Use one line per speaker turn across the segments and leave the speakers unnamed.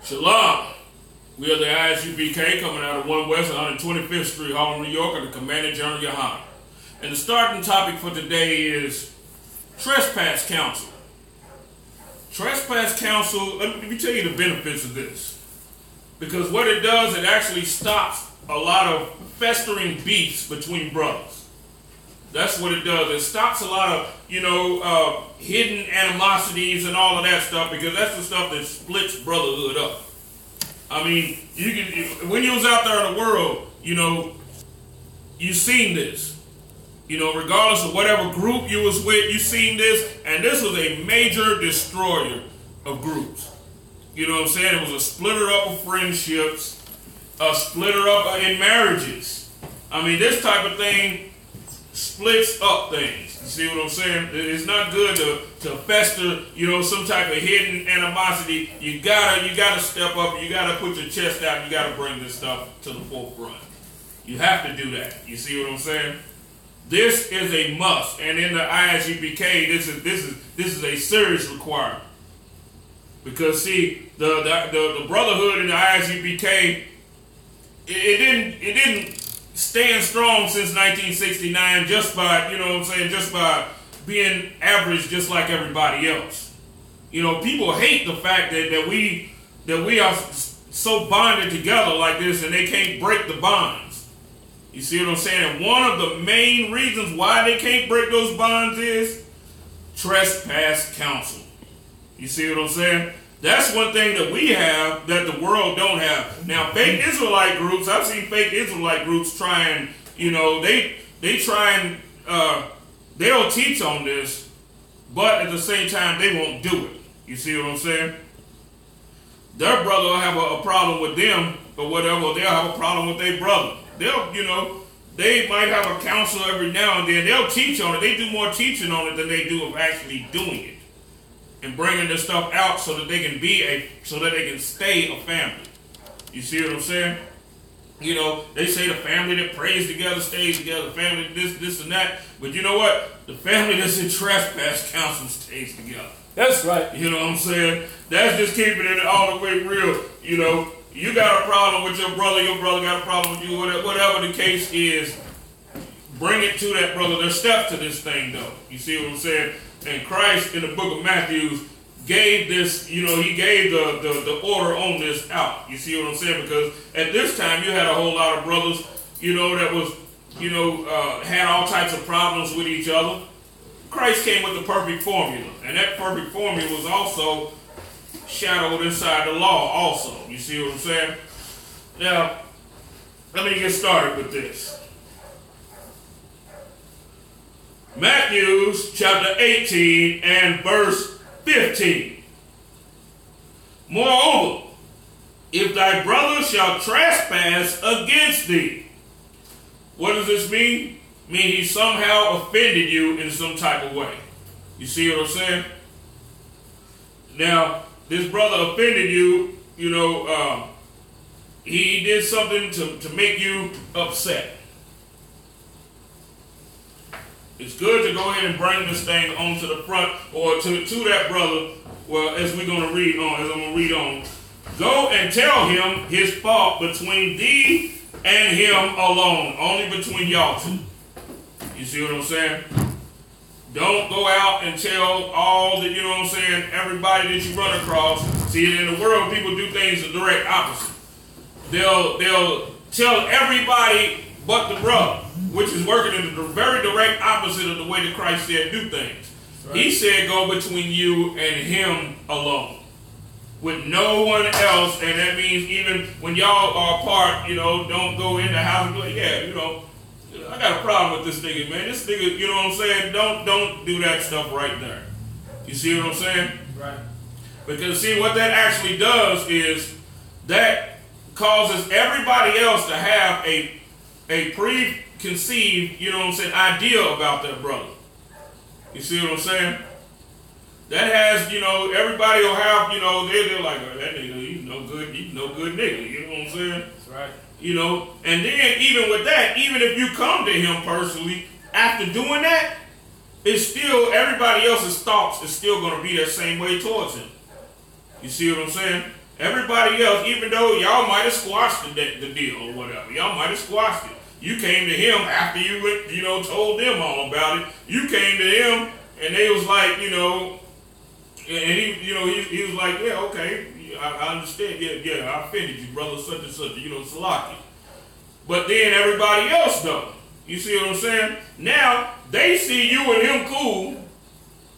Shalom. We are the Isupk coming out of 1 West 125th Street, Harlem, New York, and the Commanding General Yohana. And the starting topic for today is Trespass Council. Trespass Council, let me tell you the benefits of this. Because what it does, it actually stops a lot of festering beefs between brothers. That's what it does. It stops a lot of, hidden animosities and all of that stuff, because that's the stuff that splits brotherhood up. I mean, when you was out there in the world, you seen this. Regardless of whatever group you was with, you seen this, and this was a major destroyer of groups. You know what I'm saying? It was a splitter up of friendships, a splitter up in marriages. I mean, this type of thing splits up things. You see what I'm saying? It's not good to fester, some type of hidden animosity. You gotta step up. You gotta put your chest out. You gotta bring this stuff to the forefront. You have to do that. You see what I'm saying? This is a must, and in the Isupk, this is a serious requirement. Because see, the brotherhood in the Isupk, it didn't stand strong since 1969 just by just by being average, just like everybody else. People hate the fact that we are so bonded together like this, and they can't break the bonds. You see what I'm saying? And one of the main reasons why they can't break those bonds is Trespass Council. You see what I'm saying? That's one thing that we have that the world don't have. Now, fake Israelite groups, I've seen fake Israelite groups try and, they try and, they'll teach on this, but at the same time, they won't do it. You see what I'm saying? Their brother will have a problem with them or whatever. They'll have a problem with their brother. They might have a council every now and then. They'll teach on it. They do more teaching on it than they do of actually doing it and bringing this stuff out so that they can stay a family. You see what I'm saying? They say the family that prays together stays together. Family this and that. But you know what? The family that's in Trespass Council stays together.
That's right.
You know what I'm saying? That's just keeping it all the way real. You got a problem with your brother got a problem with you, whatever the case is, bring it to that brother. There's steps to this thing, though. You see what I'm saying? And Christ, in the book of Matthew, gave this, he gave the order on this out. You see what I'm saying? Because at this time, you had a whole lot of brothers, that was, had all types of problems with each other. Christ came with the perfect formula. And that perfect formula was also shadowed inside the law also. You see what I'm saying? Now, let me get started with this. Matthew chapter 18 and verse 15. Moreover, if thy brother shall trespass against thee. What does this mean? Mean he somehow offended you in some type of way. You see what I'm saying? Now, this brother offended you, he did something to make you upset. It's good to go ahead and bring this thing onto the front or to that brother. Well, as I'm going to read on, go and tell him his fault between thee and him alone, only between y'all two. You see what I'm saying? Don't go out and tell all that, everybody that you run across. See, in the world, people do things the direct opposite. They'll tell everybody but the brother, which is working in the very direct opposite of the way that Christ said do things. Right. He said go between you and him alone, with no one else, and that means even when y'all are apart, don't go in the house and be like, I got a problem with this nigga, man. This nigga, you know what I'm saying? Don't do that stuff right there. You see what I'm saying?
Right.
Because see, what that actually does is that causes everybody else to have a preconceived, idea about their brother. You see what I'm saying? That has, everybody will have, they're like, oh, that nigga, he's no good nigga. You know what I'm saying?
That's right.
And then even with that, even if you come to him personally, after doing that, it's still, everybody else's thoughts is still going to be that same way towards him. You see what I'm saying? Everybody else, even though y'all might have squashed the deal or whatever, y'all might have squashed it. You came to him after you went, told them all about it. You came to him, and they was like, and he was like, yeah, okay, I understand. Yeah, I offended you, brother, such and such, Salaki. But then everybody else though. You see what I'm saying? Now they see you and him cool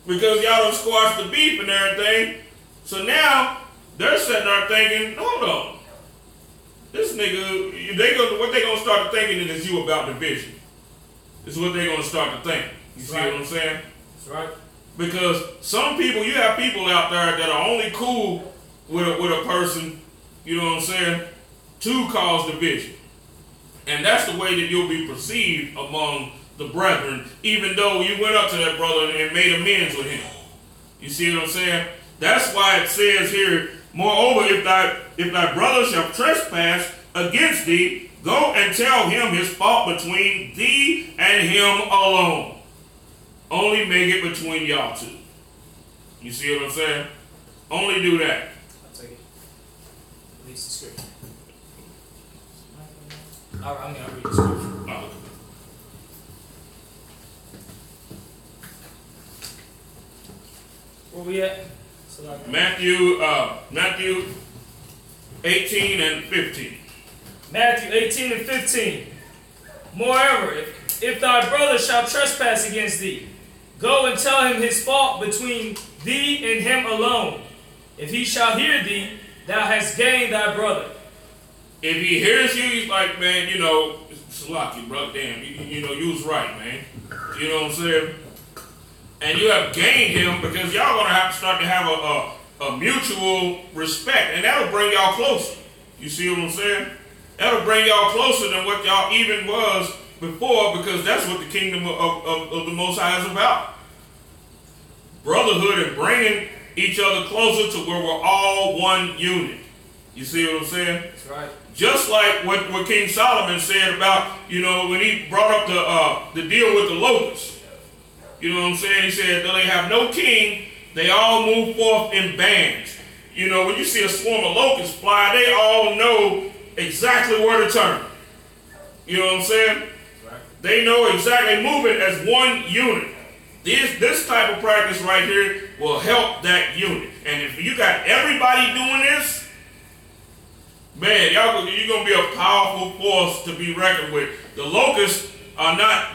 because y'all done squashed the beef and everything. So now they're sitting there thinking, hold on. This nigga, what they gonna start thinking is you about division. This is what they gonna start to think. You see what I'm saying?
That's right.
Because you have people out there that are only cool with a person, you know what I'm saying, to cause division. And that's the way that you'll be perceived among the brethren, even though you went up to that brother and made amends with him. You see what I'm saying? That's why it says here, moreover, if thy brother shall trespass against thee, go and tell him his fault between thee and him alone. Only make it between y'all two. You see what I'm saying? Only do that.
I'll take it. Release the scripture. I'll read the scripture.
Oh.
Where we at?
Matthew 18 and 15.
Matthew 18 and 15. Moreover, if thy brother shall trespass against thee, go and tell him his fault between thee and him alone. If he shall hear thee, thou hast gained thy brother.
If he hears you, he's like, man, Salaki, bro, damn, you was right, man. You know what I'm saying? And you have gained him because y'all gonna have to start to have a mutual respect, and that'll bring y'all closer. You see what I'm saying? That'll bring y'all closer than what y'all even was before, because that's what the kingdom of the Most High is about. Brotherhood and bringing each other closer to where we're all one unit. You see what I'm saying?
That's right.
Just like what King Solomon said about, when he brought up the deal with the locusts. You know what I'm saying? He said, though they have no king, they all move forth in bands. When you see a swarm of locusts fly, they all know exactly where to turn. You know what I'm saying?
Right.
They know exactly, moving as one unit. This type of practice right here will help that unit. And if you got everybody doing this, man, you're going to be a powerful force to be reckoned with. The locusts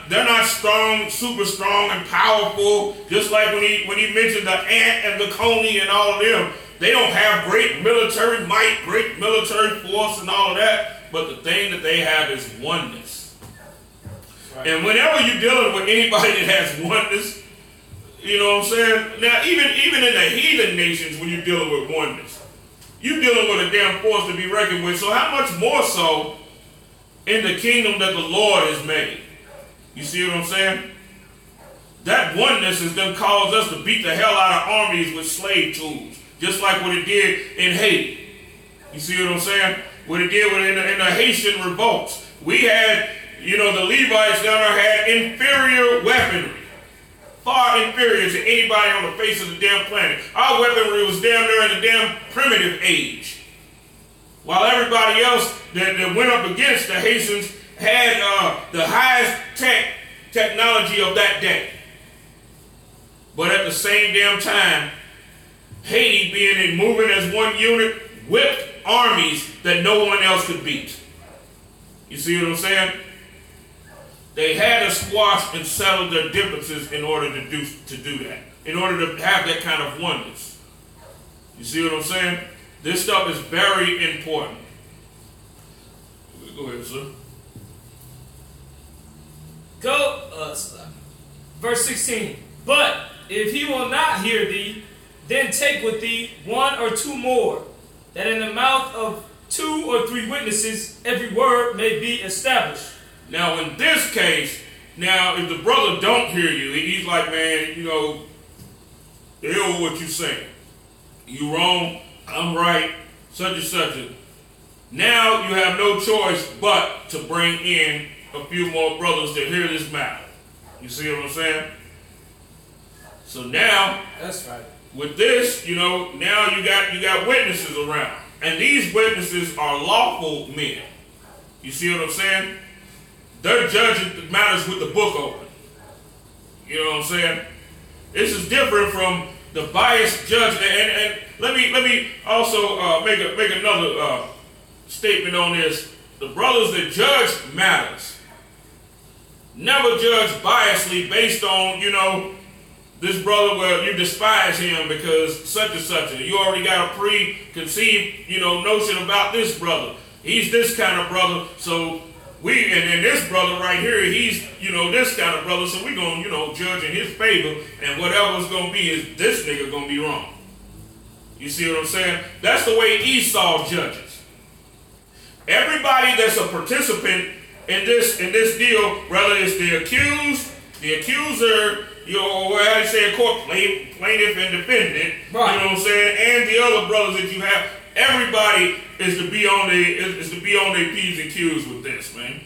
they're not strong, super strong and powerful, just like when he mentioned the ant and the coney and all of them. They don't have great military might, great military force and all of that, but the thing that they have is oneness. Right. And whenever you're dealing with anybody that has oneness, you know what I'm saying? Now, even in the heathen nations, when you're dealing with oneness, you're dealing with a damn force to be reckoned with. So how much more so in the kingdom that the Lord has made? You see what I'm saying? That oneness is going to cause us to beat the hell out of armies with slave tools, just like what it did in Haiti. You see what I'm saying? What it did in the Haitian revolts. We had, the Levites down there had inferior weaponry, far inferior to anybody on the face of the damn planet. Our weaponry was damn near in the damn primitive age. While everybody else that went up against the Haitians had the highest technology of that day. But at the same damn time, Haiti, being and moving as one unit, whipped armies that no one else could beat. You see what I'm saying? They had to squash and settle their differences in order to do that, in order to have that kind of oneness. You see what I'm saying? This stuff is very important. Go ahead, sir.
Verse 16. But if he will not hear thee, then take with thee one or two more, that in the mouth of 2 or 3 witnesses every word may be established.
Now, in this case, if the brother don't hear you, he's like, man, hell with what you saying. You wrong, I'm right, such and such. Now you have no choice but to bring in a few more brothers to hear this matter. You see what I'm saying? So now,
that's right.
with this, you know, now you got witnesses around. And these witnesses are lawful men. You see what I'm saying? They're judging matters with the book open. You know what I'm saying? This is different from the biased judge. And let me also make another statement on this. The brothers that judge matters. Never judge biasly based on, you know, this brother, well, you despise him because such and such. And you already got a preconceived, you know, notion about this brother. He's this kind of brother, so and this brother right here, he's, you know, this kind of brother, so we're going to, you know, judge in his favor, and whatever's going to be is this nigga going to be wrong. You see what I'm saying? That's the way Esau judges. Everybody that's a participant in this deal, whether it's the accused, the accuser, you know, how you say in court, plaintiff and defendant, right. You know what I'm saying, and the other brothers that you have, everybody is to be on their P's and Q's with this, man.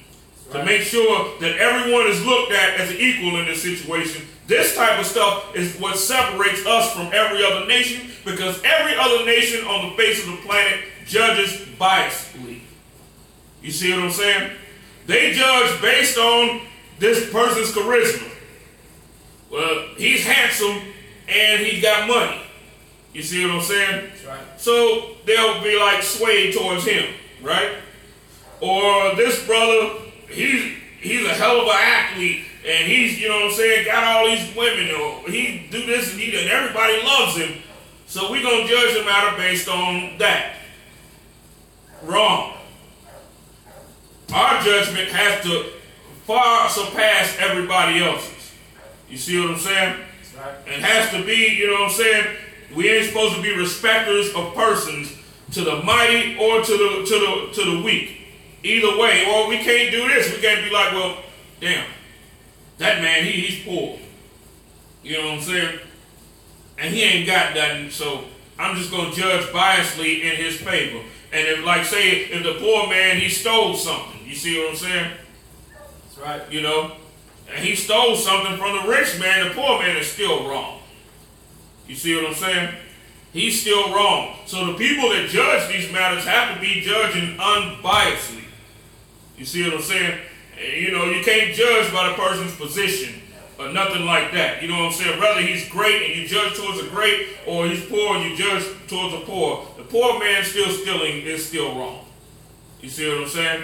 Right. To make sure that everyone is looked at as an equal in this situation. This type of stuff is what separates us from every other nation, because every other nation on the face of the planet judges biasly. You see what I'm saying? They judge based on this person's charisma. Well, he's handsome and he's got money. You see what I'm saying? That's right. So they'll be like swayed towards him, right? Or this brother, he's a hell of an athlete, and he's, you know what I'm saying, got all these women, or he do this and and everybody loves him. So we're gonna judge the matter based on that. Wrong. Our judgment has to far surpass everybody else's. You see what I'm saying? That's right. It has to be, you know what I'm saying? We ain't supposed to be respecters of persons to the mighty or to the weak. Either way, or we can't do this. We can't be like, well, damn, that man, he's poor. You know what I'm saying? And he ain't got nothing, so I'm just going to judge biasly in his favor. And if, like, say, if the poor man, he stole something, you see what I'm saying? That's right. You know? And he stole something from the rich man, the poor man is still wrong. You see what I'm saying? He's still wrong. So the people that judge these matters have to be judging unbiasedly. You see what I'm saying? You know, you can't judge by the person's position or nothing like that. You know what I'm saying? Whether he's great and you judge towards the great, or he's poor and you judge towards the poor. The poor man still stealing is still wrong. You see what I'm saying?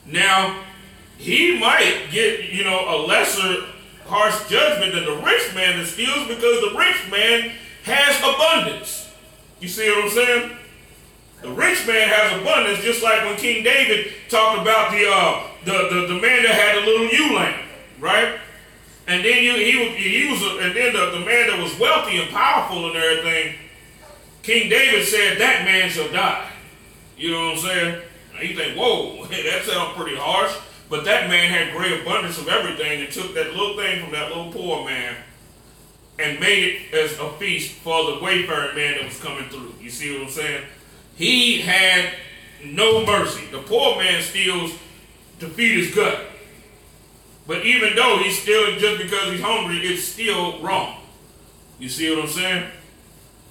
Now, he might get, you know, a lesser harsh judgment than the rich man that steals, because the rich man has abundance. You see what I'm saying? The rich man has abundance, just like when King David talked about the man that had the little ewe lamb, right? And then the man that was wealthy and powerful and everything, King David said, that man shall die. You know what I'm saying? And you think, whoa, that sounds pretty harsh. But that man had great abundance of everything, and took that little thing from that little poor man and made it as a feast for the wayfaring man that was coming through. You see what I'm saying? He had no mercy. The poor man steals to feed his gut. But even though he's stealing just because he's hungry, it's still wrong. You see what I'm saying?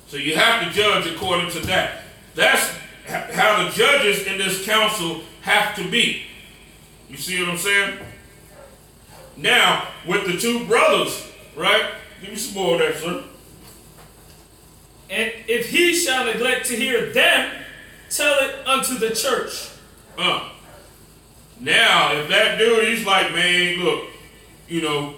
So you have to judge according to that. That's how the judges in this council have to be. You see what I'm saying? Now, with the two brothers, right? Give me some more of that, sir.
And if he shall neglect to hear them, tell it unto the church.
Now, if that dude, he's like, man, look, you know,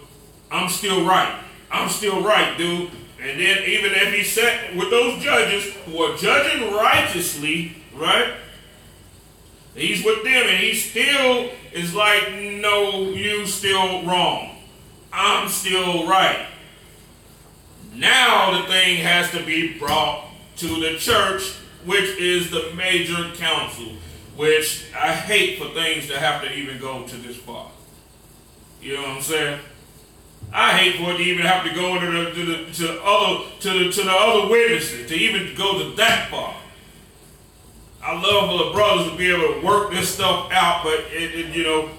I'm still right. I'm still right, dude. And then even if he's sat with those judges who are judging righteously, right? He's with them and he still is like, no, you still wrong. I'm still right. Now the thing has to be brought to the church, which is the major council, which I hate for things to have to even go to this far. You know what I'm saying? I hate for it to even have to go to the other witnesses, to even go to that far. I love for the brothers to be able to work this stuff out, but you know,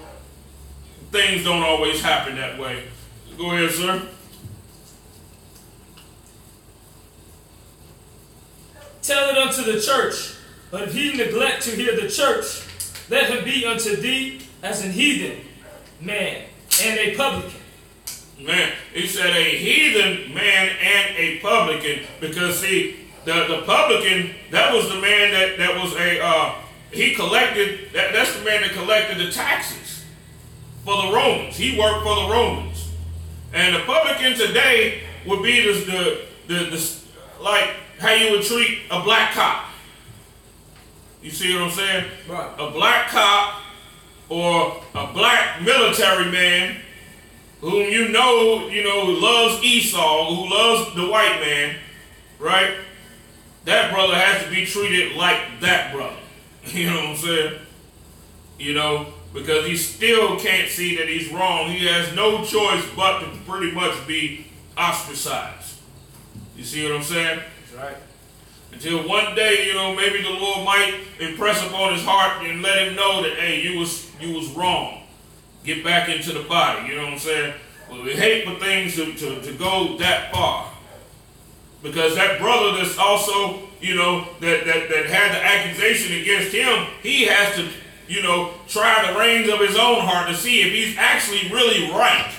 things don't always happen that way. Go ahead, sir.
tell it unto the church. But if he neglect to hear the church, let him be unto thee as an heathen man and a publican.
Man, he said a heathen man and a publican, because see, the publican, that was the man that was he collected, that's the man that collected the taxes for the Romans. He worked for the Romans. And the publican today would be the like how you would treat a black cop. You see what I'm saying?
Right.
A black cop or a black military man whom you know loves Esau, who loves the white man, right? That brother has to be treated like that brother. You know what I'm saying? You know, because he still can't see that he's wrong. He has no choice but to pretty much be ostracized. You see what I'm saying?
That's right.
Until one day, maybe the Lord might impress upon his heart and let him know that, hey, you was wrong. Get back into the body. You know what I'm saying? Well, we hate for things to go that far. Because that brother that's also, that had the accusation against him, he has to, try the reins of his own heart to see if he's actually really right.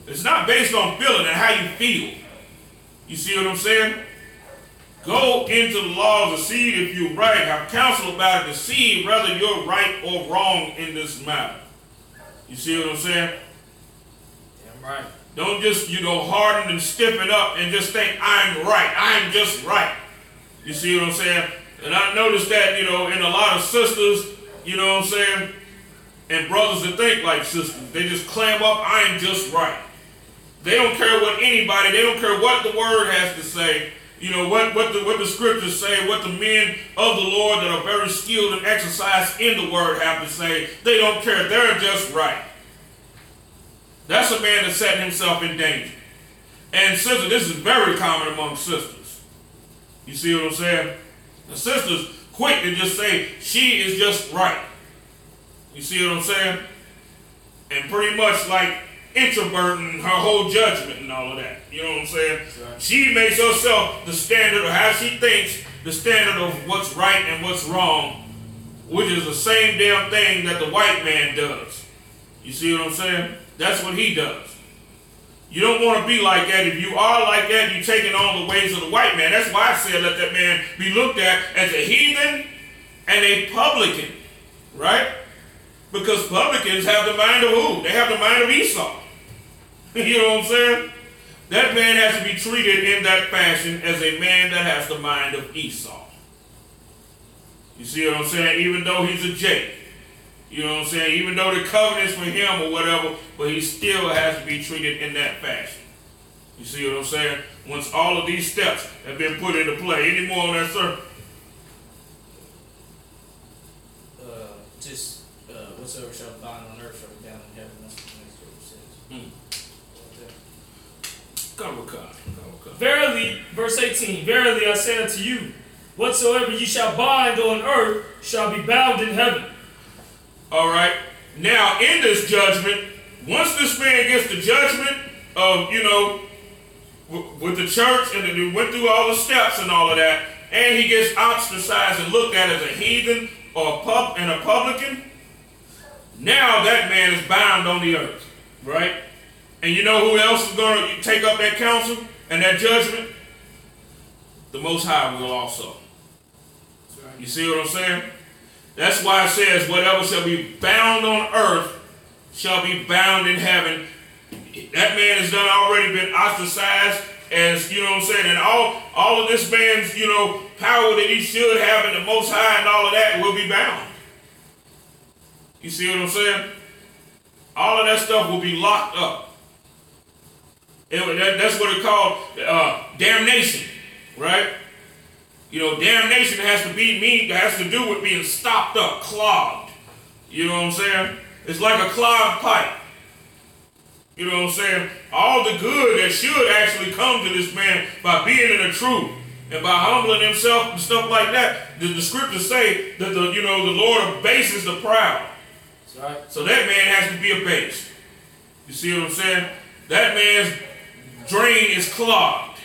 It's not based on feeling and how you feel. You see what I'm saying? Go into the laws to see if you're right. Have counsel about it to see whether you're right or wrong in this matter. You see what I'm saying?
Damn right.
Don't just, harden and stiffen up and just think, I'm right. I'm just right. You see what I'm saying? And I noticed that, in a lot of sisters, you know what I'm saying, and brothers that think like sisters. They just clam up, I'm just right. They don't care what they don't care what the word has to say. What the scriptures say, what the men of the Lord that are very skilled and exercised in the word have to say. They don't care. They're just right. That's a man that's setting himself in danger. And sisters, this is very common among sisters. You see what I'm saying? The sisters quick to just say, she is just right. You see what I'm saying? And pretty much like introverting her whole judgment and all of that. You know what I'm saying? Right. She makes herself the standard of how she thinks, the standard of what's right and what's wrong, which is the same damn thing that the white man does. You see what I'm saying? That's what he does. You don't want to be like that. If you are like that, you're taking on the ways of the white man. That's why I said let that man be looked at as a heathen and a publican, right? Because publicans have the mind of who? They have the mind of Esau. You know what I'm saying? That man has to be treated in that fashion as a man that has the mind of Esau. You see what I'm saying? Even though he's a Jake. You know what I'm saying? Even though the covenant's for him or whatever, but he still has to be treated in that fashion. You see what I'm saying? Once all of these steps have been put into play. Any more on that, sir?
Whatsoever shall bind on earth shall be bound in heaven. That's what the next verse says. Verily, verse 18, verily I say unto you, whatsoever ye shall bind on earth shall be bound in heaven.
All right. Now, in this judgment, once this man gets the judgment of, with the church, and then he went through all the steps and all of that, and he gets ostracized and looked at as a heathen or a publican, now that man is bound on the earth, right? And you know who else is going to take up that counsel and that judgment? The Most High will also. You see what I'm saying? That's why it says, whatever shall be bound on earth shall be bound in heaven. That man has already been ostracized, as, you know what I'm saying, and all of this man's, power that he should have in the Most High and all of that will be bound. You see what I'm saying? All of that stuff will be locked up. That's what it's called, damnation, right? Damnation has to do with being stopped up, clogged. You know what I'm saying? It's like a clogged pipe. You know what I'm saying? All the good that should actually come to this man by being in the truth and by humbling himself and stuff like that. The scriptures say that the Lord abases the proud.
That's right.
So that man has to be abased. You see what I'm saying? That man's drain is clogged.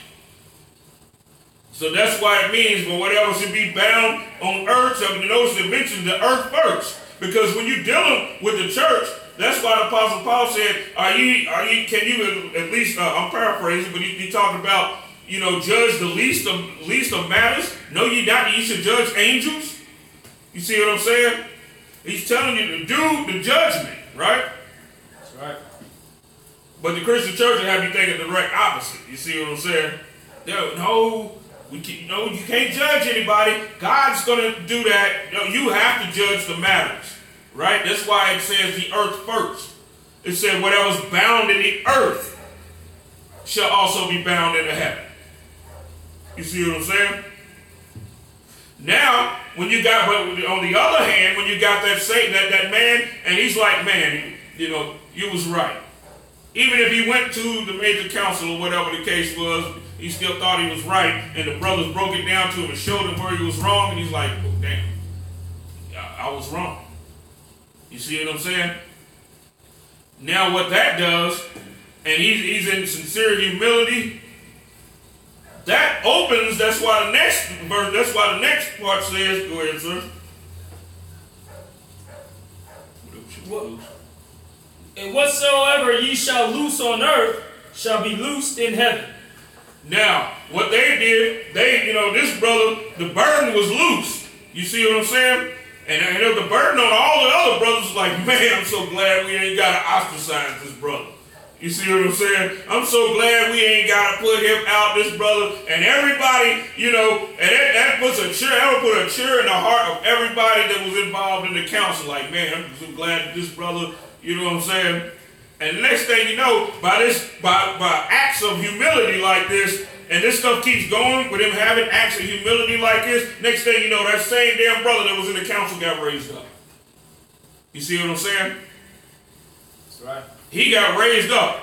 So that's why it means, but whatever should be bound on earth, so notice it mentions the earth first. Because when you're dealing with the church, that's why the Apostle Paul said, can you at least, I'm paraphrasing, but he talked about, judge the least of matters. No, you not. You should judge angels. You see what I'm saying? He's telling you to do the judgment, right?
That's right.
But the Christian church will have you thinking the direct opposite. You see what I'm saying? You can't judge anybody. God's going to do that. You have to judge the matters, right? That's why it says the earth first. It said whatever's bound in the earth shall also be bound in the heaven. You see what I'm saying? Now, on the other hand, when you got that Satan, that man, and he's like, man, you was right. Even if he went to the major council or whatever the case was, he still thought he was right, and the brothers broke it down to him and showed him where he was wrong, and he's like, oh, damn, I was wrong. You see what I'm saying? Now what that does, and he's in sincere humility, that opens, that's why the next part says, go ahead, sir.
And whatsoever ye shall loose on earth shall be loosed in heaven.
Now, what they did, this brother, the burden was loose. You see what I'm saying? And the burden on all the other brothers was like, man, I'm so glad we ain't got to ostracize this brother. You see what I'm saying? I'm so glad we ain't got to put him out, this brother. And everybody, and that would put a cheer in the heart of everybody that was involved in the council. Like, man, I'm so glad that this brother, you know what I'm saying? And the next thing you know, by acts of humility like this, and this stuff keeps going with him having acts of humility like this, next thing you know, that same damn brother that was in the council got raised up. You see what I'm saying?
That's right.
He got raised up.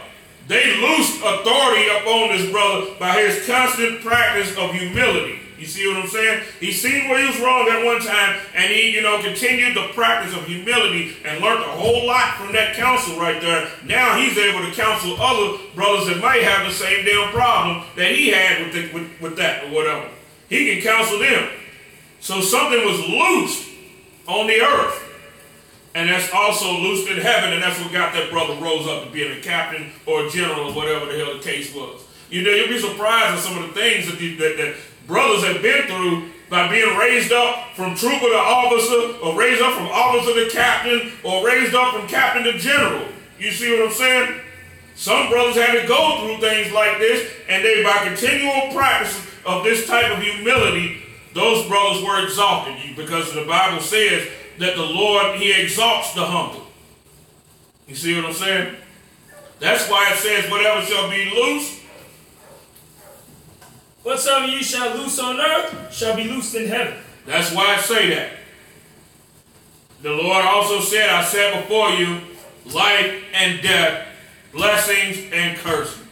They loosed authority upon this brother by his constant practice of humility. You see what I'm saying? He seen where he was wrong at one time, and he, continued the practice of humility and learned a whole lot from that counsel right there. Now he's able to counsel other brothers that might have the same damn problem that he had with that or whatever. He can counsel them. So something was loosed on the earth, and that's also loosed in heaven, and that's what got that brother rose up to being a captain or a general or whatever the hell the case was. You'll be surprised at some of the things that brothers have been through by being raised up from trooper to officer, or raised up from officer to captain, or raised up from captain to general. You see what I'm saying? Some brothers had to go through things like this, and by continual practice of this type of humility, those brothers were exalted, because the Bible says that the Lord, he exalts the humble. You see what I'm saying? That's why it says, whatever shall be loose,
whatsoever ye shall loose on earth shall be loosed in heaven.
That's why I say that. The Lord also said, I set before you life and death, blessings and cursing.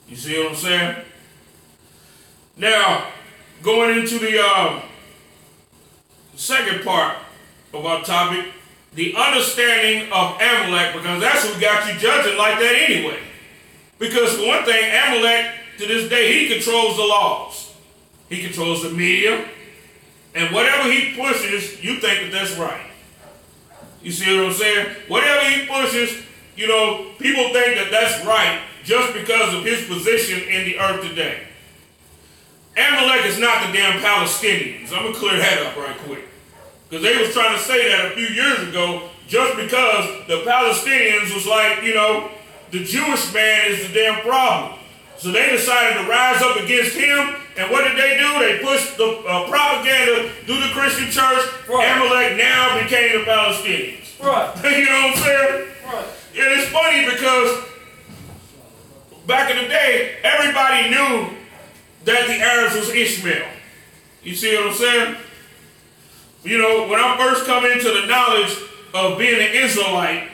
You see what I'm saying? Now, going into the second part of our topic, the understanding of Amalek, because that's who got you judging like that anyway. Because for one thing, Amalek, to this day, he controls the laws. He controls the media. And whatever he pushes, you think that that's right. You see what I'm saying? Whatever he pushes, people think that that's right just because of his position in the earth today. Amalek is not the damn Palestinians. I'm going to clear that up right quick. Because they was trying to say that a few years ago just because the Palestinians was like, the Jewish man is the damn problem. So they decided to rise up against him, and what did they do? They pushed the propaganda through the Christian church. Right. Amalek now became the Palestinians. Right. You know what I'm saying? Right. And it's funny because back in the day, everybody knew that the Arabs was Ishmael. You see what I'm saying? When I first come into the knowledge of being an Israelite,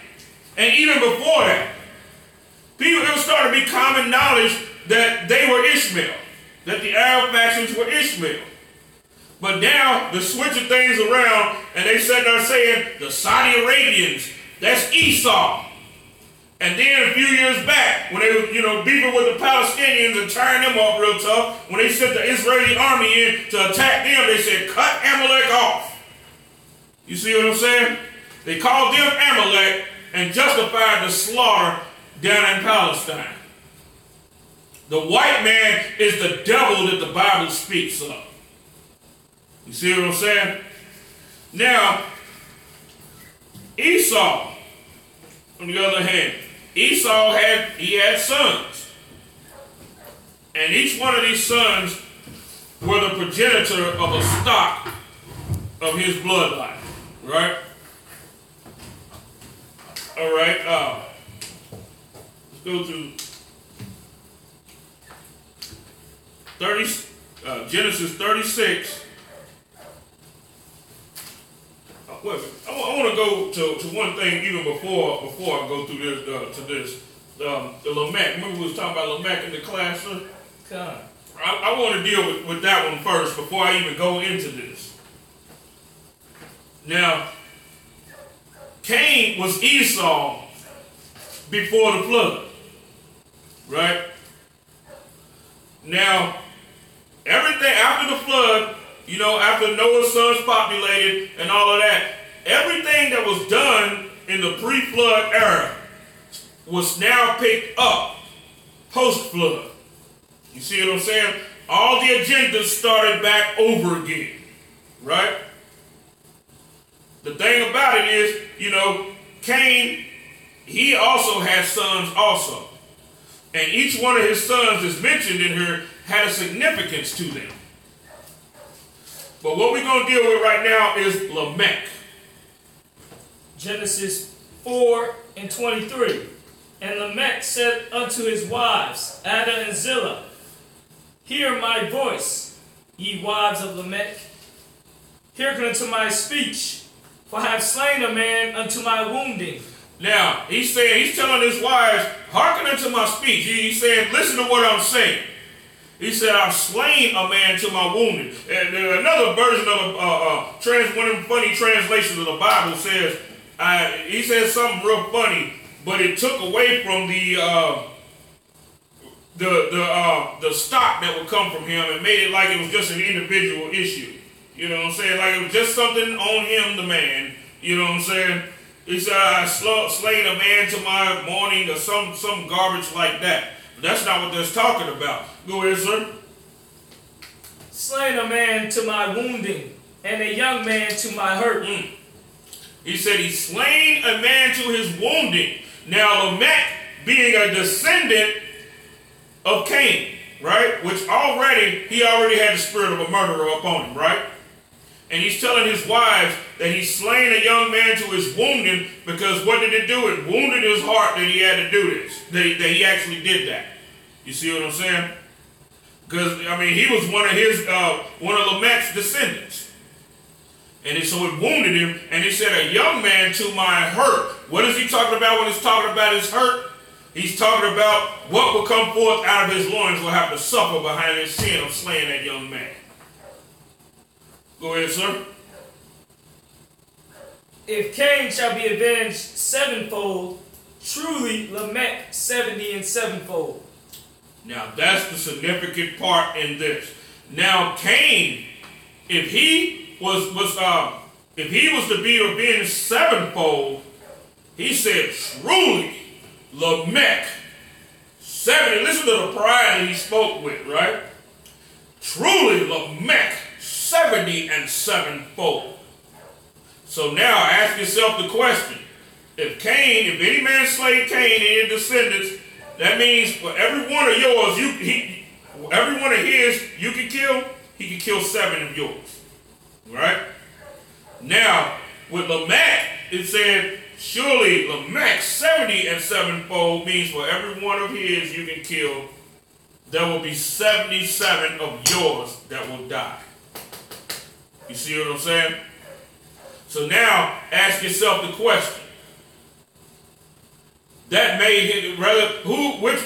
and even before that, it was starting to be common knowledge that they were Ishmael, that the Arab factions were Ishmael. But now they're switching things around, and they said they're saying the Saudi Arabians, that's Esau. And then a few years back, when they were, beefing with the Palestinians and tearing them up real tough, when they sent the Israeli army in to attack them, they said, cut Amalek off. You see what I'm saying? They called them Amalek and justified the slaughter down in Palestine. The white man is the devil that the Bible speaks of. You see what I'm saying? Now, Esau, on the other hand, Esau had sons. And each one of these sons were the progenitor of a stock of his bloodline. Right? All right. Let's go to Genesis 36. I want to go to one thing even before I go through this, the Lamech. Remember we was talking about Lamech in the class, sir?
God.
I want to deal with that one first before I even go into this. Now, Cain was Esau before the flood, right? Now, everything after the flood, after Noah's sons populated and all of that, everything that was done in the pre-flood era was now picked up post-flood. You see what I'm saying? All the agendas started back over again, right? The thing about it is, Cain, he also had sons also. And each one of his sons is mentioned in here had a significance to them. But what we're going to deal with right now is Lamech.
Genesis 4:23. And Lamech said unto his wives, Ada and Zillah, hear my voice, ye wives of Lamech. Hearken unto my speech, for I have slain a man unto my wounding.
Now, he's telling his wives, hearken unto my speech. He's saying, listen to what I'm saying. He said, I've slain a man to my wounding. And another version of one of the funny translations of the Bible says, he says something real funny, but it took away from the stock that would come from him and made it like it was just an individual issue. You know what I'm saying? Like it was just something on him, the man. You know what I'm saying? He said, I slain a man to my mourning or some garbage like that. But that's not what that's talking about. Go ahead, sir.
Slain a man to my wounding, and a young man to my hurt.
He said he slain a man to his wounding. Now Lamech being a descendant of Cain, right? Which he already had the spirit of a murderer upon him, right? And he's telling his wives that he slain a young man to his wounding because what did it do? It wounded his heart that he had to do this, that he actually did that. You see what I'm saying? Because, he was one of Lamech's descendants. And so it wounded him, and he said, a young man to my hurt. What is he talking about when he's talking about his hurt? He's talking about what will come forth out of his loins will have to suffer behind his sin of slaying that young man. Go ahead, sir.
If Cain shall be avenged sevenfold, truly Lamech 70 and sevenfold.
Now that's the significant part in this. Now Cain, if he was to be avenged sevenfold, he said truly Lamech 70. Listen to the pride that he spoke with, right? Truly Lamech 70 and sevenfold. So now ask yourself the question: if any man slay Cain and his descendants, that means for every one of yours, every one of his you can kill, he can kill 7 of yours. Right? Now, with Lamech, it said, surely Lamech 70 and sevenfold means for every one of his you can kill, there will be 77 of yours that will die. You see what I'm saying? So now, ask yourself the question. That made him, who was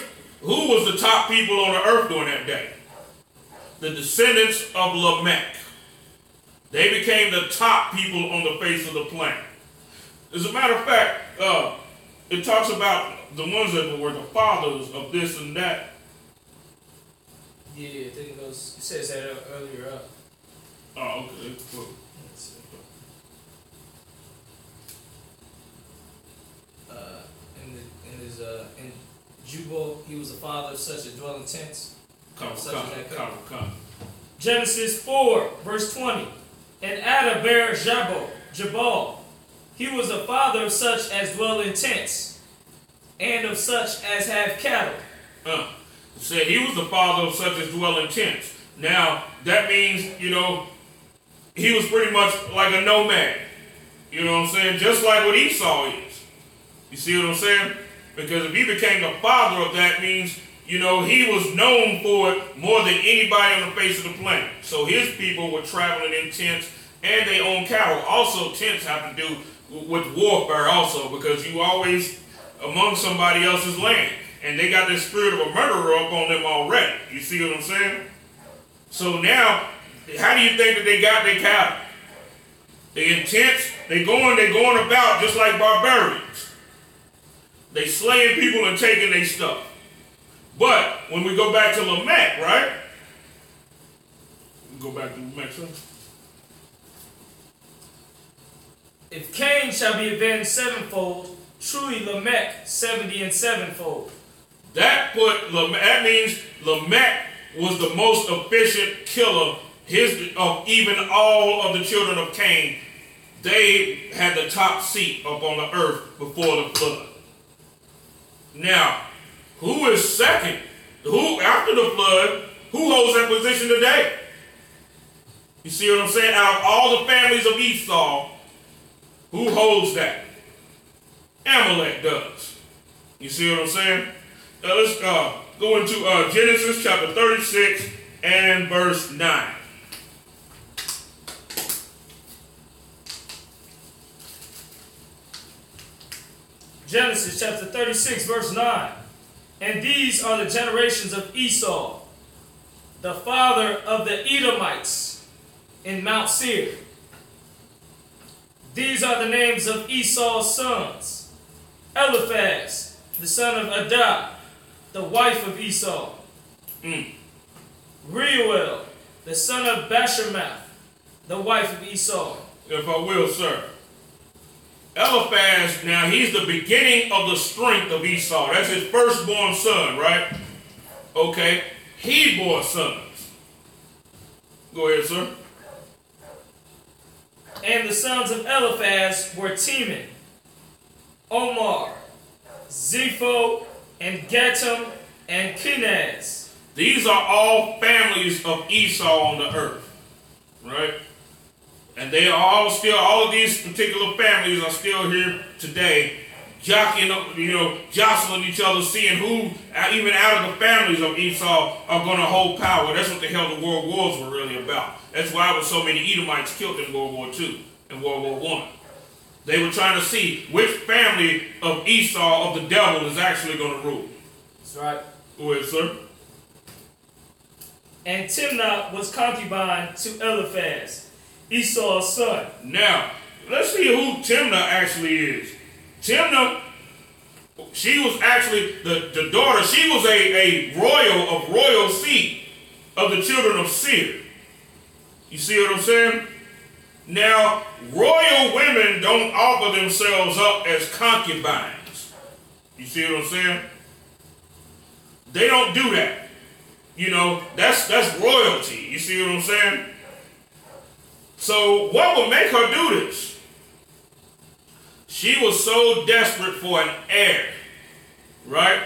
the top people on the earth during that day? The descendants of Lamech. They became the top people on the face of the planet. As a matter of fact, it talks about the ones that were the fathers of this and that.
Yeah, I think it says that earlier up.
Oh, okay. Cool.
Let's see. In Jubal, he was the father of such as dwell in tents.
Come.
Genesis 4, verse 20. And Ada bare Jabal. He was the father of such as dwell in tents, and of such as have cattle.
Said he was the father of such as dwell in tents. Now, that means, he was pretty much like a nomad. You know what I'm saying? Just like what Esau is. You see what I'm saying? Because if he became the father of that, means, he was known for it more than anybody on the face of the planet. So his people were traveling in tents, and they owned cattle. Also, tents have to do with warfare also, because you always among somebody else's land. And they got this spirit of a murderer up on them already. You see what I'm saying? So now, how do you think that they got their cattle? They in tents, they going about just like barbarians. They slaying people and taking their stuff. But when we go back to Lamech, right? Go back to Lamech, son.
If Cain shall be avenged sevenfold, truly Lamech 70 and sevenfold.
That means Lamech was the most efficient killer of even all of the children of Cain. They had the top seat up on the earth before the flood. Now, who is second? Who after the flood? Who holds that position today? You see what I'm saying? Out of all the families of Esau, who holds that? Amalek does. You see what I'm saying? Let's go into Genesis chapter 36 and verse 9.
Genesis chapter 36, verse 9. And these are the generations of Esau, the father of the Edomites in Mount Seir. These are the names of Esau's sons: Eliphaz, the son of Adah, the wife of Esau. Reuel, the son of Bashemath, the wife of Esau.
If I will, sir. Eliphaz, now he's the beginning of the strength of Esau. That's his firstborn son, right? Okay. He bore sons. Go ahead, sir.
And the sons of Eliphaz were Teman, Omar, Zepho, and Gatam, and Kenaz.
These are all families of Esau on the earth, right? And they are all of these particular families are still here today, jostling each other, seeing who, even out of the families of Esau, are going to hold power. That's what the hell the world wars were really about. That's why there were so many Edomites killed in World War II and World War I. They were trying to see which family of Esau, of the devil, is actually going to rule.
That's right.
Go ahead, sir.
And Timnah was concubine to Eliphaz, Esau's son.
Now, let's see who Timnah actually is. Timnah, she was actually the daughter. She was a royal seed of the children of Seir. You see what I'm saying? Now, royal women don't offer themselves up as concubines. You see what I'm saying? They don't do that. That's royalty. You see what I'm saying? So what would make her do this? She was so desperate for an heir, right?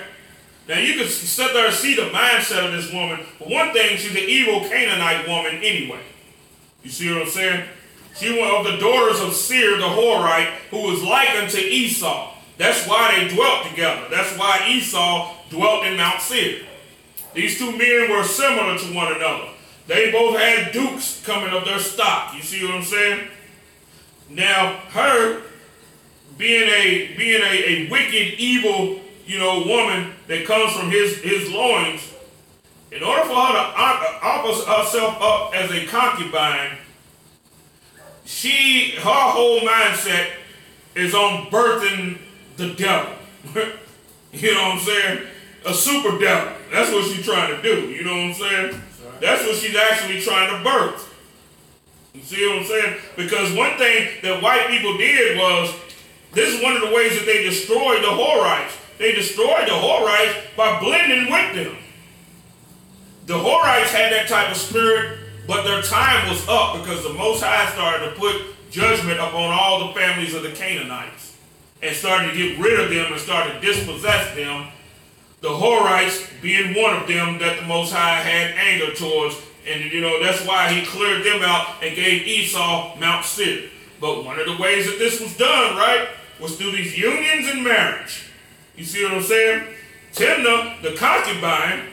Now you can sit there and see the mindset of this woman. For one thing, she's an evil Canaanite woman anyway. You see what I'm saying? She was of the daughters of Seir, the Horite, who was like unto Esau. That's why they dwelt together. That's why Esau dwelt in Mount Seir. These two men were similar to one another. They both had dukes coming of their stock. You see what I'm saying? Now, her being a wicked, evil, woman that comes from his loins, in order for her to offer herself up as a concubine, her whole mindset is on birthing the devil. You know what I'm saying? A super devil. That's what she's trying to do. You know what I'm saying? That's what she's actually trying to birth. You see what I'm saying? Because one thing that white people did was, this is one of the ways that they destroyed the Horites. They destroyed the Horites by blending with them. The Horites had that type of spirit, but their time was up because the Most High started to put judgment upon all the families of the Canaanites and started to get rid of them and started to dispossess them. The Horites being one of them that the Most High had anger towards. And, you know, that's why he cleared them out and gave Esau Mount Seir. But one of the ways that this was done, right, was through these unions and marriage. You see what I'm saying? Timnah, the concubine,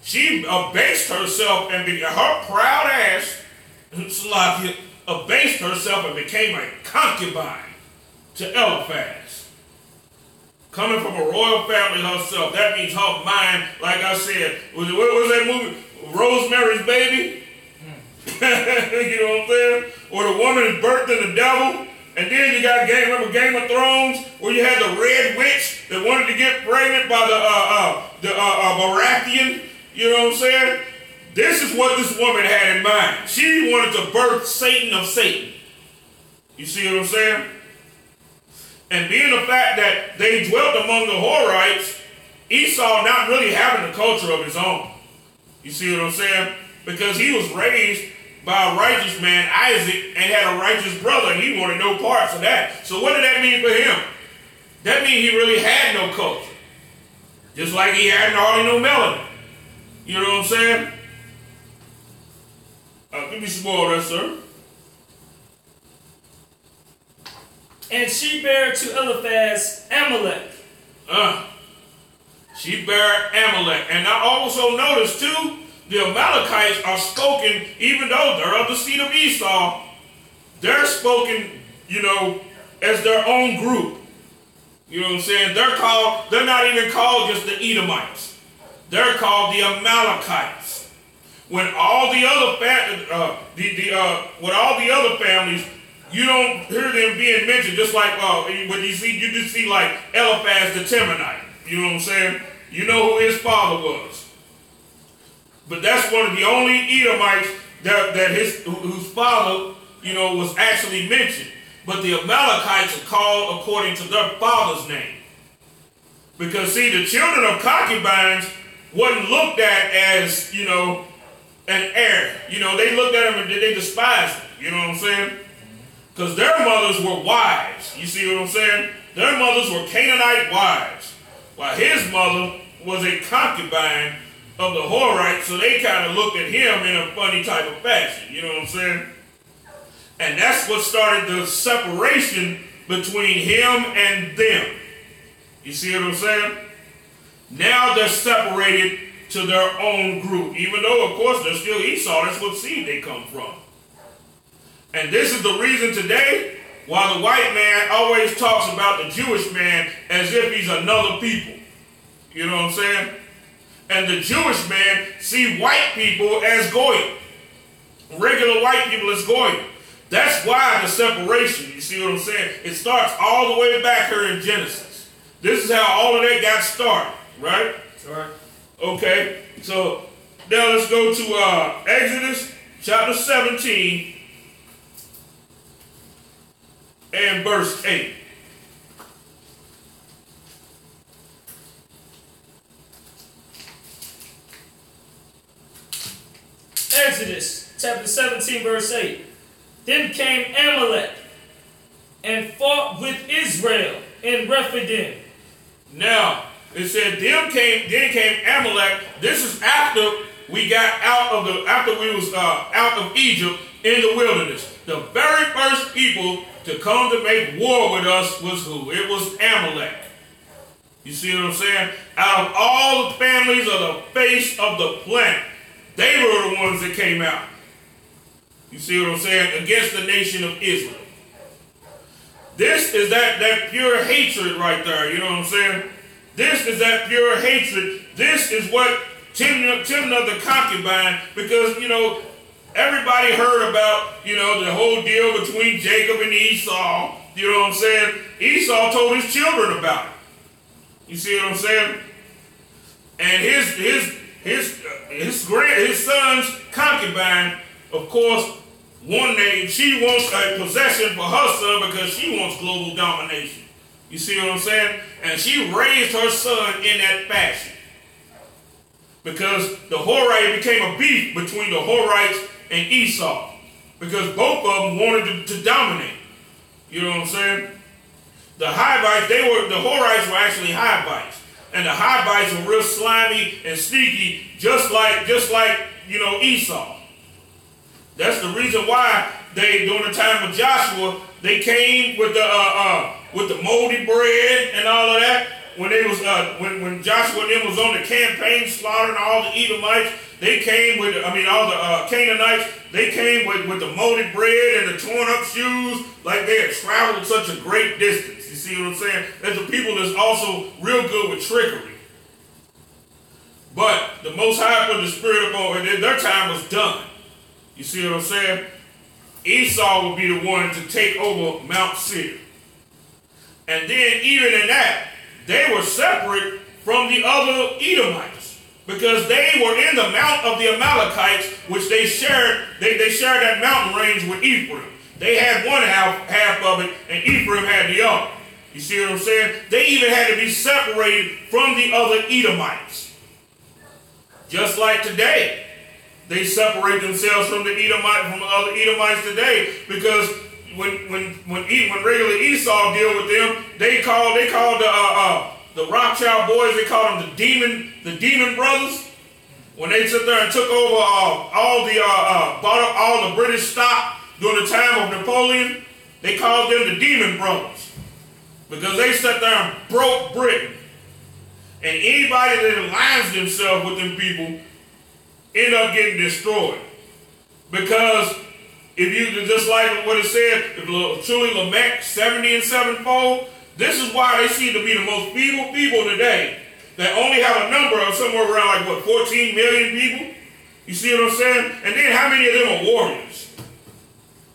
she abased herself and her proud ass, Salakia, abased herself and became a concubine to Eliphaz. Coming from a royal family herself, that means her mind, like I said, what was that movie? Rosemary's Baby? You know what I'm saying? Or the woman is birthed in the devil. And then you got remember Game of Thrones, where you had the red witch that wanted to get pregnant by the Baratheon. You know what I'm saying? This is what this woman had in mind. She wanted to birth Satan of Satan. You see what I'm saying? And being the fact that they dwelt among the Horites, Esau not really having a culture of his own. You see what I'm saying? Because he was raised by a righteous man, Isaac, and had a righteous brother, and he wanted no parts of that. So what did that mean for him? That means he really had no culture. Just like he had hardly no melanin. You know what I'm saying? Give me some more of that, sir.
And she bare to Eliphaz Amalek.
She bare Amalek. And I also notice too, the Amalekites are spoken, even though they're of the seed of Esau, they're spoken, you know, as their own group. You know what I'm saying? They're not even called just the Edomites. They're called the Amalekites. When all the other families, you don't hear them being mentioned, just like when you just see like Eliphaz the Temanite. You know what I'm saying? You know who his father was. But that's one of the only Edomites whose father, you know, was actually mentioned. But the Amalekites are called according to their father's name. Because see, the children of concubines wasn't looked at as, you know, an heir. You know, they looked at them and they despised them. You know what I'm saying? Because their mothers were wives. You see what I'm saying? Their mothers were Canaanite wives. While his mother was a concubine of the Horites, so they kind of looked at him in a funny type of fashion. You know what I'm saying? And that's what started the separation between him and them. You see what I'm saying? Now they're separated to their own group. Even though, of course, they're still Esau. That's what seed they come from. And this is the reason today why the white man always talks about the Jewish man as if he's another people. You know what I'm saying? And the Jewish man see white people as Goyim. Regular white people as Goyim. That's why the separation, you see what I'm saying? It starts all the way back here in Genesis. This is how all of that got started, right?
Right.
Okay, so now let's go to Exodus chapter 17 and verse 8.
Exodus chapter 17 verse 8. Then came Amalek and fought with Israel in Rephidim.
Now, it said, then came Amalek. This is after we got after we was out of Egypt in the wilderness. The very first people to come to make war with us was who? It was Amalek. You see what I'm saying? Out of all the families of the face of the planet, they were the ones that came out. You see what I'm saying? Against the nation of Israel. This is that pure hatred right there. You know what I'm saying? This is that pure hatred. This is what Timnah the concubine, because, you know, everybody heard about, you know, the whole deal between Jacob and Esau. You know what I'm saying? Esau told his children about it. You see what I'm saying? And his son's concubine, of course, she wants a possession for her son because she wants global domination. You see what I'm saying? And she raised her son in that fashion. Because the Horites became a beef between the Horites and Esau. Because both of them wanted to dominate. You know what I'm saying? The Hivites, the Horites were actually Hivites. And the Hivites were real slimy and sneaky, just like Esau. That's the reason why during the time of Joshua, they came with the moldy bread and all of that. When when Joshua and them was on the campaign slaughtering all the Edomites, they came with all the Canaanites. They came with the moldy bread and the torn up shoes, like they had traveled such a great distance. You see what I'm saying? There's a people that's also real good with trickery. But the Most High put the Spirit upon, and their time was done. You see what I'm saying? Esau would be the one to take over Mount Seir. And then even in that, they were separate from the other Edomites because they were in the mount of the Amalekites, which they shared. They shared that mountain range with Ephraim. They had one half of it, and Ephraim had the other. You see what I'm saying? They even had to be separated from the other Edomites. Just like today, they separate themselves from the other Edomites today, because when regular Esau deal with them, they called the Rothschild boys, they called them the demon brothers. When they sat there and took over bought up all the British stock during the time of Napoleon, they called them the demon brothers because they sat there and broke Britain. And anybody that aligns themselves with them people end up getting destroyed. Because if you, just like what it said, if truly Lamech 70 and sevenfold, this is why they seem to be the most feeble people today, that only have a number of somewhere around 14 million people. You see what I'm saying? And then how many of them are warriors?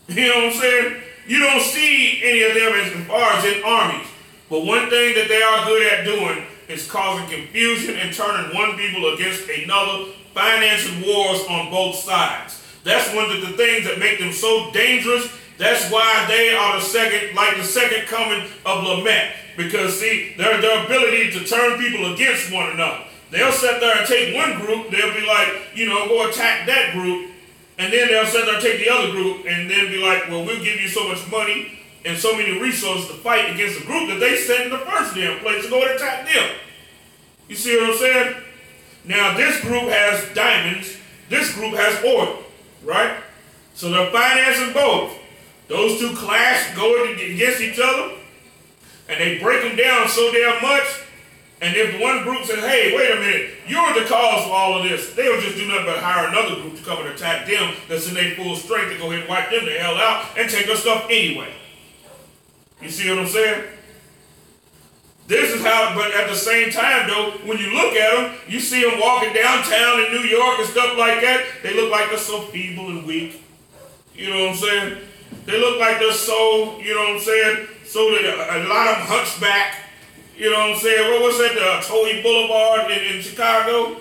You know what I'm saying? You don't see any of them as far as in armies. But one thing that they are good at doing is causing confusion and turning one people against another, financing wars on both sides. That's one of the things that make them so dangerous. That's why they are the second coming of Lamech. Because see, their ability to turn people against one another. They'll sit there and take one group, they'll be like, go attack that group, and then they'll sit there and take the other group, and then be like, well, we'll give you so much money and so many resources to fight against the group that they sent in the first damn place to go and attack them. You see what I'm saying? Now, this group has diamonds, this group has oil, right? So they're financing both. Those two clash, go against each other, and they break them down so damn much. And if one group says, hey, wait a minute, you're the cause for all of this, they'll just do nothing but hire another group to come and attack them that's in their full strength to go ahead and wipe them the hell out and take their stuff anyway. You see what I'm saying? This is how, but at the same time, though, when you look at them, you see them walking downtown in New York and stuff like that, they look like they're so feeble and weak. You know what I'm saying? They look like they're so, you know what I'm saying, so that a lot of them hunchback. You know what I'm saying? What's that, Toey Boulevard in Chicago?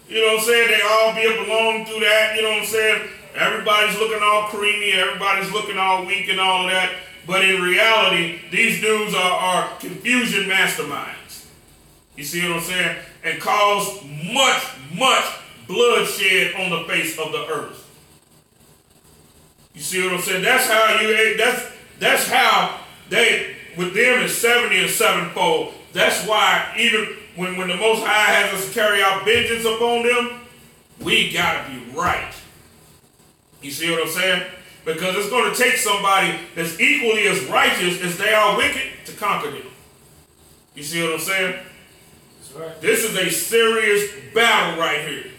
You know what I'm saying? They all be up along through that, you know what I'm saying? Everybody's looking all creamy, everybody's looking all weak and all of that. But in reality, these dudes are confusion masterminds. You see what I'm saying? And cause much bloodshed on the face of the earth. You see what I'm saying? That's how they, with them is 70 and sevenfold. That's why even when the Most High has us carry out vengeance upon them, we gotta be right. You see what I'm saying? Because it's going to take somebody that's equally as righteous as they are wicked to conquer them. You see what I'm saying?
That's right. This
is a serious battle right here.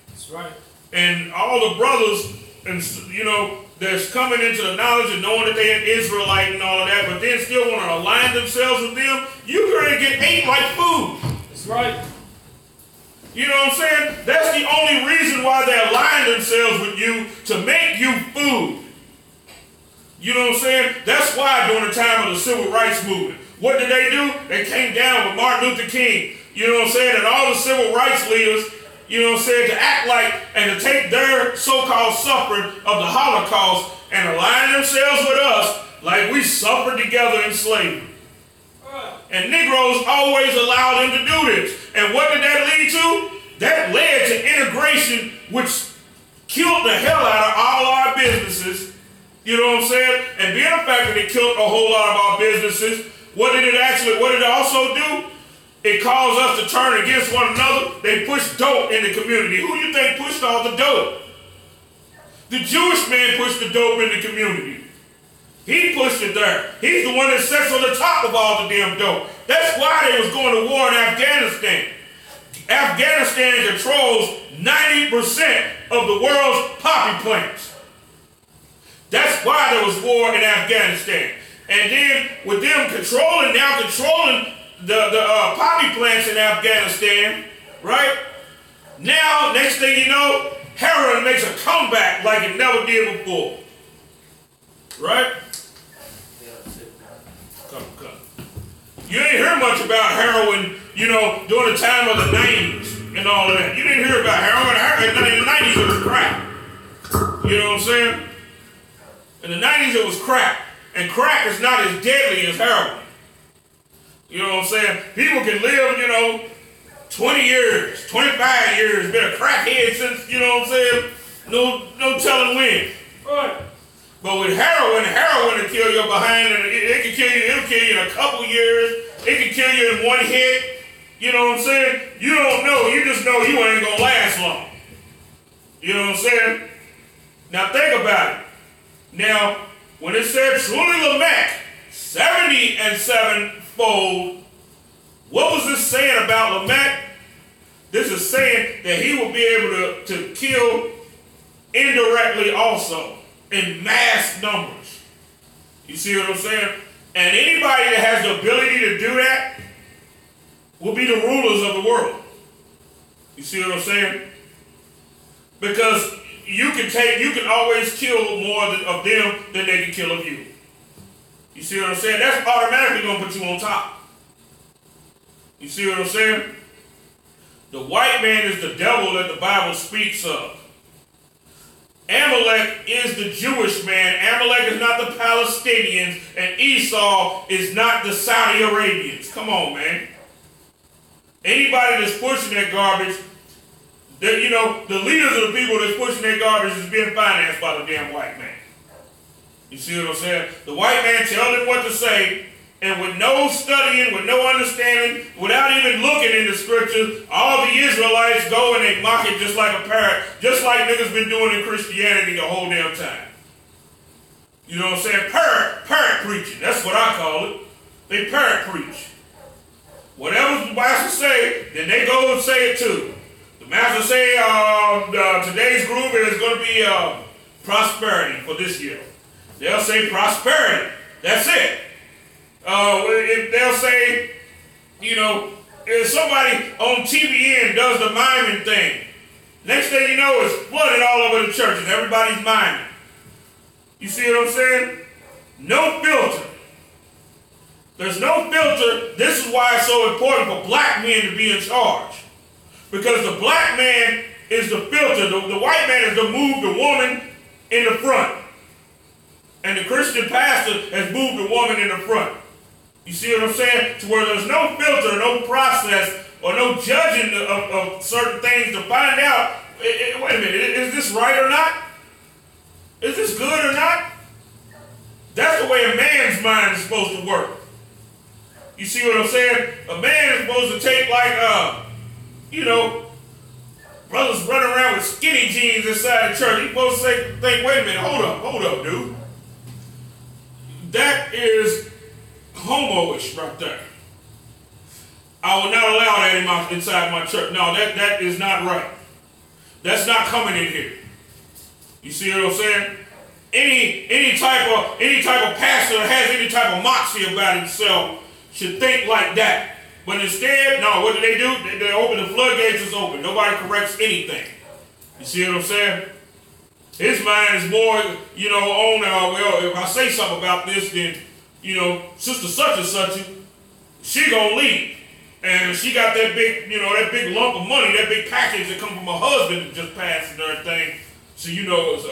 That's right.
And all the brothers, and that's coming into the knowledge and knowing that they're an Israelite and all of that, but then still want to align themselves with them, you're going to get ate like food.
That's right.
You know what I'm saying? That's the only reason why they align themselves with you, to make you food. You know what I'm saying? That's why during the time of the civil rights movement, What did they do? They came down with Martin Luther King, you know what I'm saying, and all the civil rights leaders, you know what I'm saying, to act like and to take their so-called suffering of the Holocaust and align themselves with us like we suffered together in slavery. And Negroes always allowed them to do this. And what did that lead to? That led to integration, which killed the hell out of all our businesses. You know what I'm saying? And being the fact that it killed a whole lot of our businesses, what did it also do? It caused us to turn against one another. They pushed dope in the community. Who do you think pushed all the dope? The Jewish man pushed the dope in the community. He pushed it there. He's the one that sits on the top of all the damn dope. That's why they was going to war in Afghanistan. Afghanistan controls 90% of the world's poppy plants. That's why there was war in Afghanistan. And then with them controlling the poppy plants in Afghanistan, right? Now, next thing you know, heroin makes a comeback like it never did before. Right? Come. You ain't hear much about heroin, you know, during the time of the 90s and all of that. You didn't hear about heroin. In the 90s it was crack. You know what I'm saying? In the 90s it was crack. And crack is not as deadly as heroin. You know what I'm saying? People can live, you know, 20 years, 25 years, been a crackhead since, you know what I'm saying? No telling when. Right. But with heroin will kill you behind, and it can kill you. It'll kill you in a couple years. It can kill you in one hit. You know what I'm saying? You don't know. You just know you ain't gonna last long. You know what I'm saying? Now think about it. Now, when it said truly Lamech, 70 and 7-fold, what was this saying about Lamech? This is saying that he will be able to kill indirectly also, in mass numbers. You see what I'm saying? And anybody that has the ability to do that will be the rulers of the world. You see what I'm saying? Because you can always kill more of them than they can kill of you. You see what I'm saying? That's automatically going to put you on top. You see what I'm saying? The white man is the devil that the Bible speaks of. Amalek is the Jewish man. Amalek is not the Palestinians. And Esau is not the Saudi Arabians. Come on, man. Anybody that's pushing that garbage, you know, the leaders of the people that's pushing that garbage is being financed by the damn white man. You see what I'm saying? The white man tells them what to say, and with no studying, with no understanding, without even looking in the scriptures, all the Israelites go and they mock it just like a parrot, just like niggas been doing in Christianity the whole damn time. You know what I'm saying? Parrot preaching. That's what I call it. They parrot preach. Whatever the master say, then they go and say it too. The master say today's group is going to be prosperity for this year. They'll say prosperity. That's it. If they'll say, you know, if somebody on TBN does the miming thing, next thing you know, it's flooded all over the churches. Everybody's miming. You see what I'm saying? No filter. There's no filter. This is why it's so important for black men to be in charge. Because the black man is the filter. The white man is to move the woman in the front. And the Christian pastor has moved the woman in the front. You see what I'm saying? To where there's no filter, no process, or no judging of certain things to find out, wait a minute, is this right or not? Is this good or not? That's the way a man's mind is supposed to work. You see what I'm saying? A man is supposed to take you know, brothers running around with skinny jeans inside the church. He's supposed to think, wait a minute, hold up, dude. That is homo-ish right there. I will not allow that inside my church. No, that is not right. That's not coming in here. You see what I'm saying? Any type of pastor that has any type of moxie about himself should think like that. But instead, no, what do? They open the floodgates is open. Nobody corrects anything. You see what I'm saying? His mind is more, you know, on, well, if I say something about this, then, you know, sister such and such, she gonna leave. And she got that big, that big lump of money, that big package that come from her husband that just passed and everything. So it's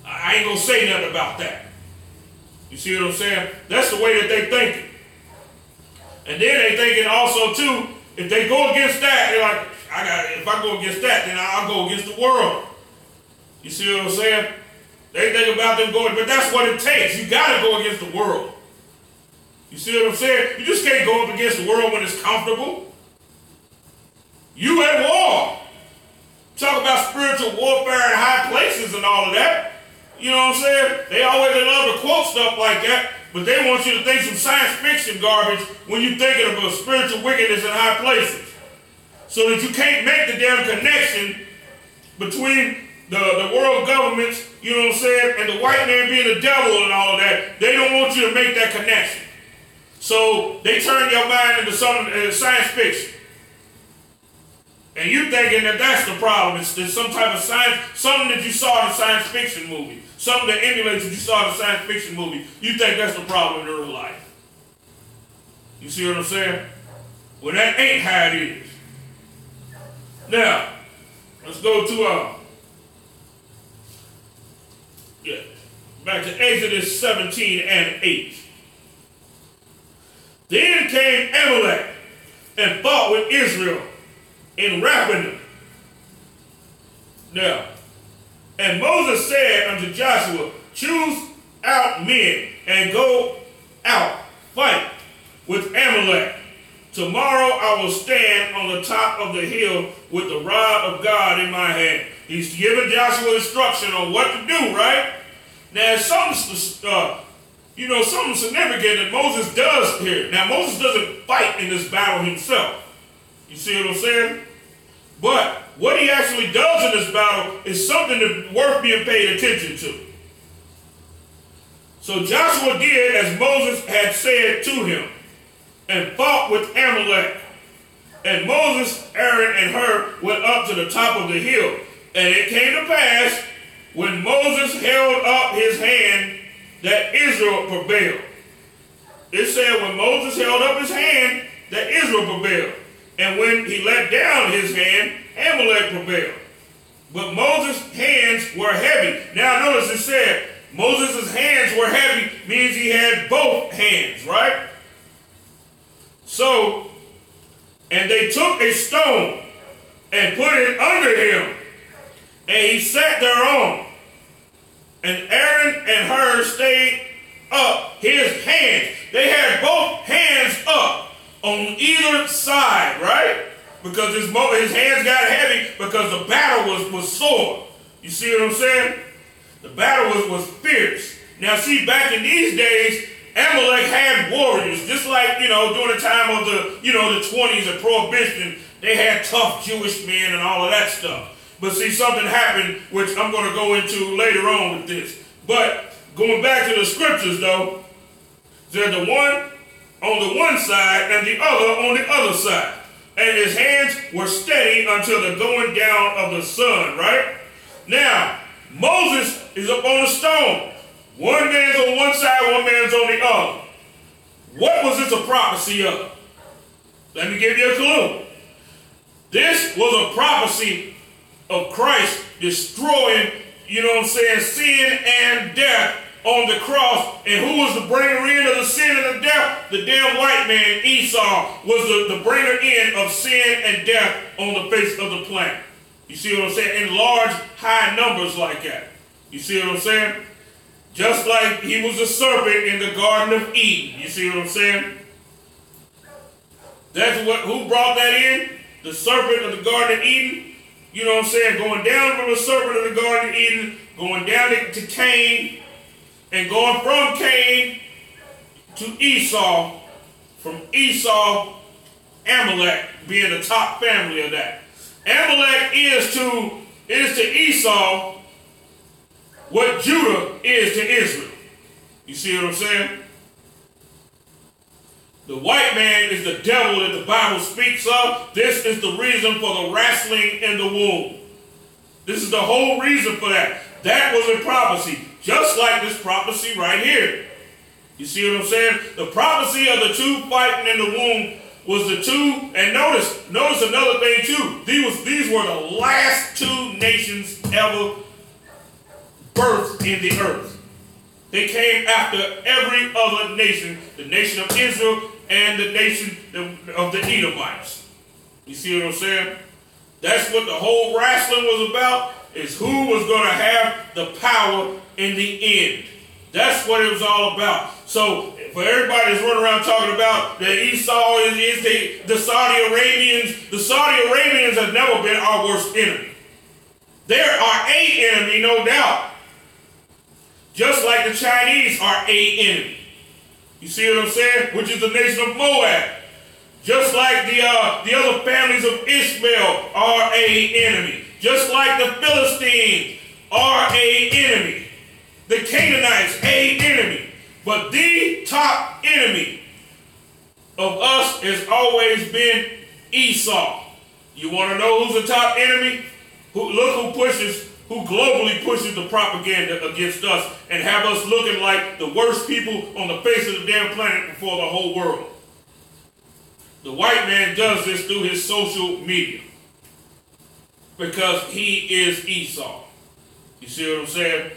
I ain't gonna say nothing about that. You see what I'm saying? That's the way that they thinking. And then they thinking also too, if they go against that, they're like, if I go against that, then I'll go against the world. You see what I'm saying? They think about them going, but that's what it takes. You gotta go against the world. You see what I'm saying? You just can't go up against the world when it's comfortable. You at war. Talk about spiritual warfare in high places and all of that. You know what I'm saying? They love to quote stuff like that, but they want you to think some science fiction garbage when you're thinking about spiritual wickedness in high places. So that you can't make the damn connection between the world governments, you know what I'm saying, and the white man being the devil and all of that. They don't want you to make that connection. So they turn your mind into some science fiction. And you thinking that that's the problem. It's some type of science, something that you saw in a science fiction movie. Something that emulates what you saw in a science fiction movie. You think that's the problem in real life. You see what I'm saying? Well, that ain't how it is. Now, let's go to back to Exodus 17 and 8. Then came Amalek and fought with Israel in Rephidim. Now, and Moses said unto Joshua, choose out men and go out, fight with Amalek. Tomorrow I will stand on the top of the hill with the rod of God in my hand. He's giving Joshua instruction on what to do, right? Now, something significant that Moses does here. Now, Moses doesn't fight in this battle himself. You see what I'm saying? But what he actually does in this battle is something that's worth being paid attention to. So Joshua did as Moses had said to him, and fought with Amalek. And Moses, Aaron, and Hur went up to the top of the hill. And it came to pass, when Moses held up his hand, that Israel prevailed. It said when Moses held up his hand, that Israel prevailed. And when he let down his hand, Amalek prevailed. But Moses' hands were heavy. Now notice it said, Moses' hands were heavy, means he had both hands, right? So, and they took a stone and put it under him, and he sat thereon. And Aaron and Hur stayed up his hands. They had both hands up on either side, right? Because his hands got heavy because the battle was sore. You see what I'm saying? The battle was fierce. Now see, back in these days, Amalek had warriors, just like, during the time of the 20s and Prohibition, they had tough Jewish men and all of that stuff. But see, something happened, which I'm going to go into later on with this. But going back to the scriptures, though, there's the one on the one side and the other on the other side. And his hands were steady until the going down of the sun, right? Now, Moses is up on a stone. One man's on one side, one man's on the other. What was this a prophecy of? Let me give you a clue. This was a prophecy of Christ destroying, sin and death on the cross. And who was the bringer in of the sin and the death? The damn white man, Esau, was the bringer in of sin and death on the face of the planet. You see what I'm saying? In large, high numbers like that. You see what I'm saying? Just like he was a serpent in the Garden of Eden. You see what I'm saying? Who brought that in? The serpent of the Garden of Eden. You know what I'm saying? Going down from the serpent of the Garden of Eden, going down to Cain, and going from Cain to Esau. From Esau, Amalek being the top family of that. Amalek is to Esau what Judah is to Israel. You see what I'm saying? The white man is the devil that the Bible speaks of. This is the reason for the wrestling in the womb. This is the whole reason for that. That was a prophecy, just like this prophecy right here. You see what I'm saying? The prophecy of the two fighting in the womb was the two, and notice another thing too. These were the last two nations ever birthed in the earth. They came after every other nation, the nation of Israel and the nation of the Edomites. You see what I'm saying? That's what the whole wrestling was about, is who was going to have the power in the end. That's what it was all about. So for everybody that's running around talking about that Esau is the Saudi Arabians, the Saudi Arabians have never been our worst enemy. They are a enemy, no doubt. Just like the Chinese are a enemy. You see what I'm saying? Which is the nation of Moab. Just like the other families of Ishmael are a enemy. Just like the Philistines are a enemy. The Canaanites, a enemy. But the top enemy of us has always been Esau. You want to know who's the top enemy? Who globally pushes the propaganda against us and have us looking like the worst people on the face of the damn planet before the whole world. The white man does this through his social media because he is Esau. You see what I'm saying?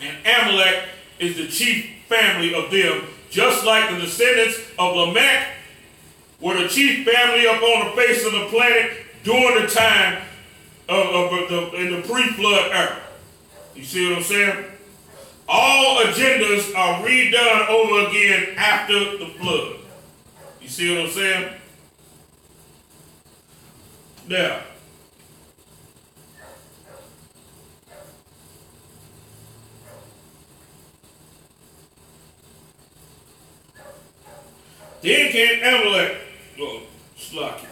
And Amalek is the chief family of them, just like the descendants of Lamech were the chief family up on the face of the planet during the time in the pre-flood era. You see what I'm saying? All agendas are redone over again after the flood. You see what I'm saying? Now, then came Amalek. Slacky.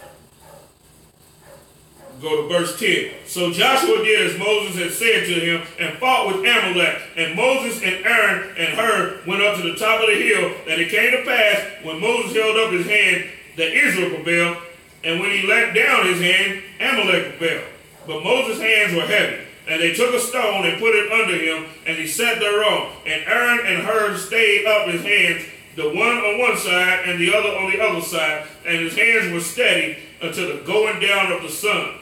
Go to verse 10. So Joshua did as Moses had said to him and fought with Amalek. And Moses and Aaron and Hur went up to the top of the hill. And it came to pass, when Moses held up his hand, that Israel prevailed. And when he let down his hand, Amalek prevailed. But Moses' hands were heavy. And they took a stone and put it under him, and he sat thereon. And Aaron and Hur stayed up his hands, the one on one side and the other on the other side. And his hands were steady until the going down of the sun.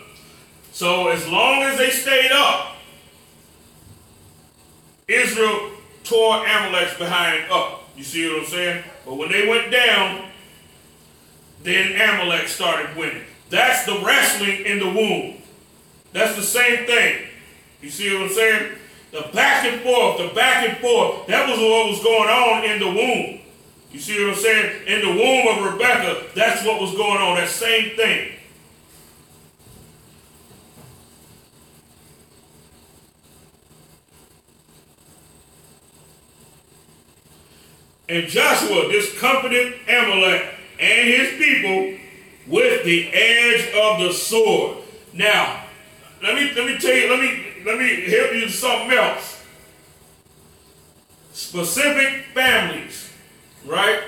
So as long as they stayed up, Israel tore Amalek's behind up. You see what I'm saying? But when they went down, then Amalek started winning. That's the wrestling in the womb. That's the same thing. You see what I'm saying? The back and forth, that was what was going on in the womb. You see what I'm saying? In the womb of Rebekah, that's what was going on, that same thing. And Joshua discomfited Amalek and his people with the edge of the sword. Now, let me tell you, let me help you with something else. Specific families, right,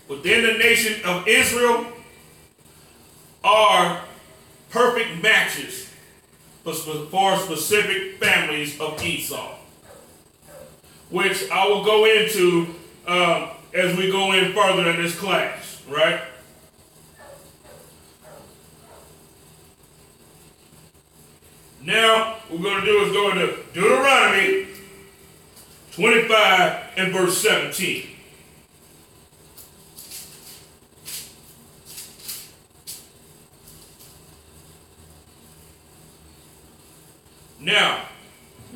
within the nation of Israel are perfect matches for specific families of Esau, which I will go into as we go in further in this class, right? Now, what we're going to do is go into Deuteronomy 25 and verse 17. Now,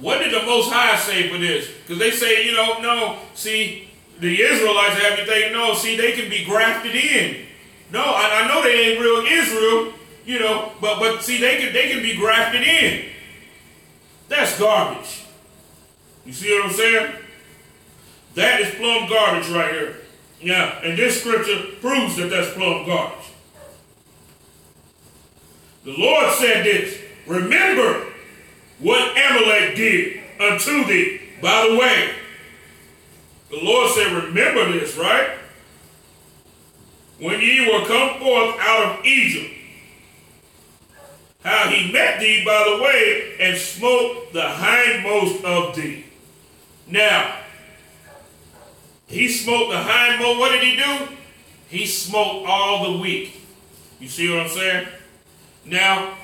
what did the Most High say for this? Because they say, no, see, the Israelites have you think, no, see, they can be grafted in. No, I know they ain't real Israel, but see, they can be grafted in. That's garbage. You see what I'm saying? That is plumb garbage right here. Yeah, and this scripture proves that that's plumb garbage. The Lord said this, remember what Amalek did unto thee. By the way, the Lord said, remember this, right? When ye were come forth out of Egypt, how he met thee by the way and smote the hindmost of thee. Now, He smote the hindmost. What did he do? He smote all the weak. You see what I'm saying? Now,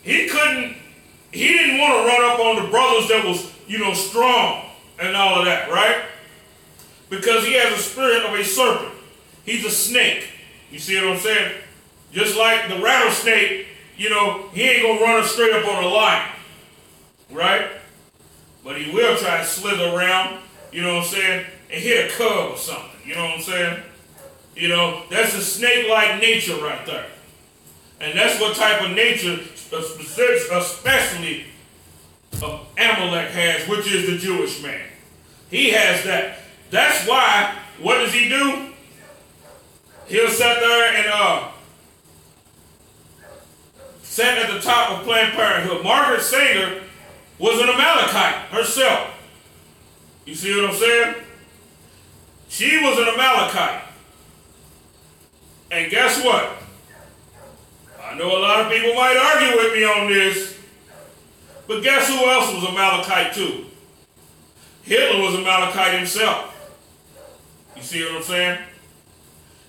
he didn't want to run up on the brothers that was, strong and all of that, right? Because he has a spirit of a serpent. He's a snake. You see what I'm saying? Just like the rattlesnake, he ain't going to run straight up on a lion, right? But he will try to slither around, and hit a cub or something, you know what I'm saying? That's a snake-like nature right there. And that's what type of nature, especially Amalek has, which is the Jewish man. He has that. That's why, what does he do? He'll sit there and sit at the top of Planned Parenthood. Margaret Sanger was an Amalekite herself. You see what I'm saying? She was an Amalekite. And guess what? I know a lot of people might argue with me on this, but guess who else was Amalekite too? Hitler was Amalekite himself. You see what I'm saying?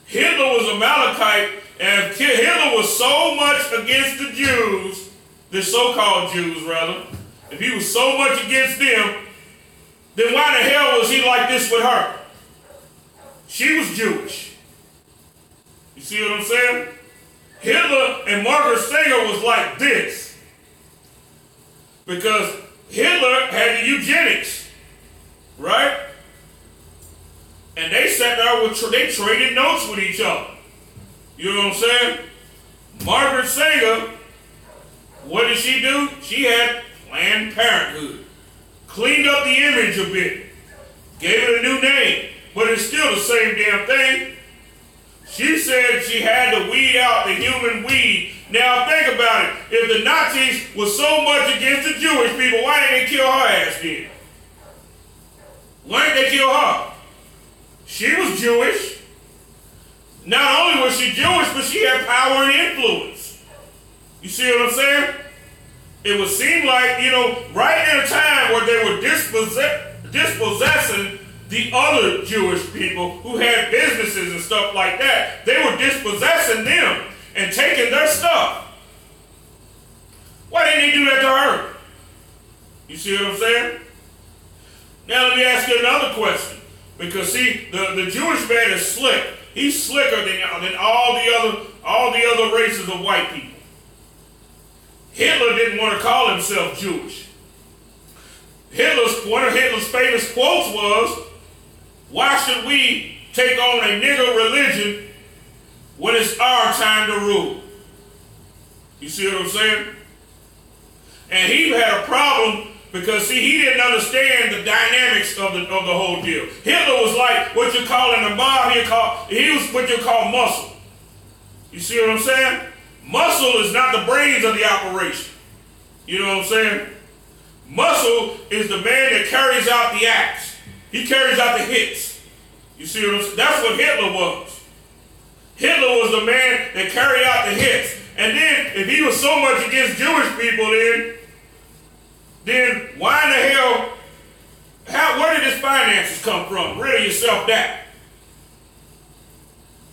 Hitler was Amalekite, and Hitler was so much against the Jews, the so-called Jews rather, if he was so much against them, then why the hell was he like this with her? She was Jewish. You see what I'm saying? Hitler and Margaret Sanger was like this. Because Hitler had the eugenics, right? And they sat there they traded notes with each other. You know what I'm saying? Margaret Sanger, what did she do? She had Planned Parenthood. Cleaned up the image a bit. Gave it a new name. But it's still the same damn thing. She said she had to weed out the human weed. Now think about it. If the Nazis were so much against the Jewish people, why didn't they kill her ass then? Why didn't they kill her? She was Jewish. Not only was she Jewish, but she had power and influence. You see what I'm saying? It would seem like, right in a time where they were dispossessing the other Jewish people who had businesses and stuff like that, they were dispossessing them and taking their stuff. Why didn't they do that to her? You see what I'm saying? Now let me ask you another question. Because see, the Jewish man is slick. He's slicker than all the other races of white people. Hitler didn't want to call himself Jewish. One of Hitler's famous quotes was, "Why should we take on a nigger religion when it's our time to rule?" You see what I'm saying? And he had a problem because, see, he didn't understand the dynamics of the whole deal. Hitler was like what you call in the mob, he was what you call muscle. You see what I'm saying? Muscle is not the brains of the operation. You know what I'm saying? Muscle is the man that carries out the acts. He carries out the hits. You see what I'm saying? That's what Hitler was. Hitler was the man that carried out the hits. And then, if he was so much against Jewish people then why in the hell, where did his finances come from? Riddle yourself that.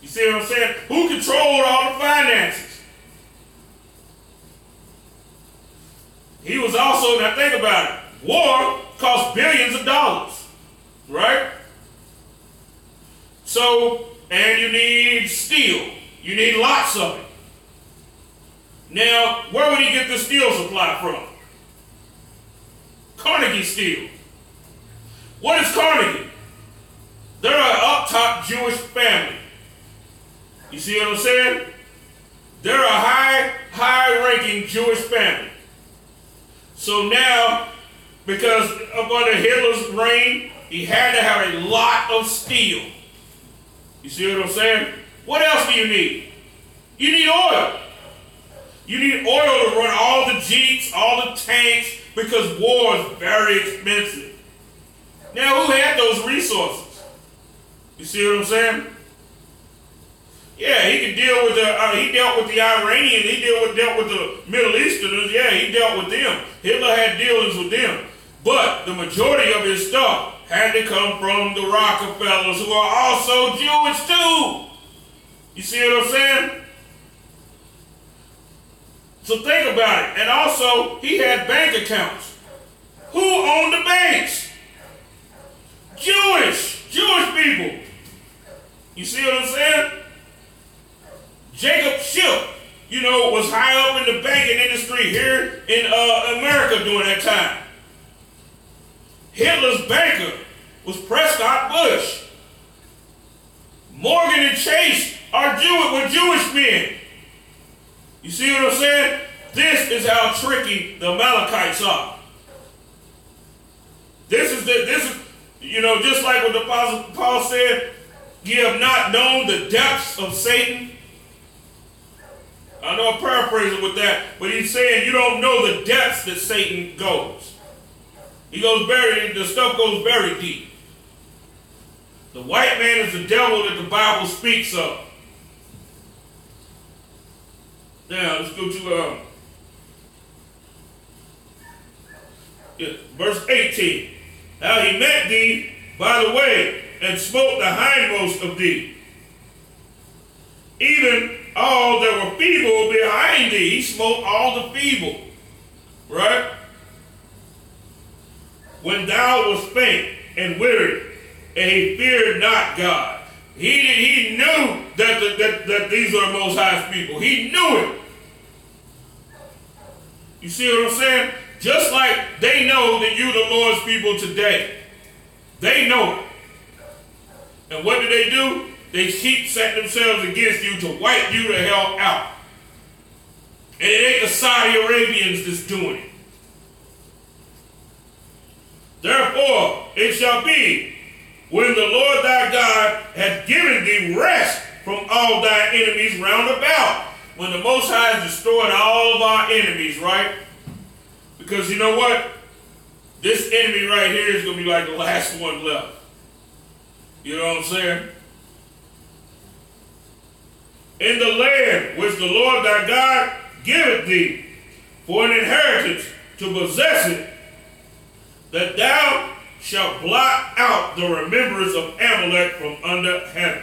You see what I'm saying? Who controlled all the finances? He was also, now think about it, war cost billions of dollars, right? So, and you need steel. You need lots of it. Now, where would he get the steel supply from? Carnegie Steel. What is Carnegie? They're an up-top Jewish family. You see what I'm saying? They're a high-ranking Jewish family. So now, because up under Hitler's reign, he had to have a lot of steel. You see what I'm saying? What else do you need? You need oil. You need oil to run all the jeeps, all the tanks, because war is very expensive. Now, who had those resources? You see what I'm saying? Yeah, he could deal with he dealt with the Iranians, dealt with the Middle Easterners. Yeah, he dealt with them. Hitler had dealings with them. But the majority of his stuff had to come from the Rockefellers, who are also Jewish too. You see what I'm saying? So think about it. And also, he had bank accounts. Who owned the banks? Jewish people. You see what I'm saying? Jacob Schiff, was high up in the banking industry here in America during that time. Hitler's banker was Prescott Bush. Morgan and Chase were Jewish men. You see what I'm saying? This is how tricky the Amalekites are. This is just like what the Apostle Paul said, ye have not known the depths of Satan. I know I'm paraphrasing with that, but he's saying you don't know the depths that Satan goes. The stuff goes very deep. The white man is the devil that the Bible speaks of. Now, let's go to verse 18. Now he met thee by the way, and smote the hindmost of thee. Even all that were feeble behind thee, he smote all the feeble. Right? When thou wast faint and weary, and he feared not God. He knew that these are the Most High's people. He knew it. You see what I'm saying? Just like they know that you the Lord's people today. They know it. And what do? They keep setting themselves against you to wipe you the hell out. And it ain't the Saudi Arabians that's doing it. Therefore, it shall be, when the Lord thy God hath given thee rest from all thy enemies round about. When the Most High has destroyed all of our enemies, right? Because you know what? This enemy right here is going to be like the last one left. You know what I'm saying? In the land which the Lord thy God giveth thee for an inheritance to possess it, that thou shalt blot out the remembrance of Amalek from under heaven.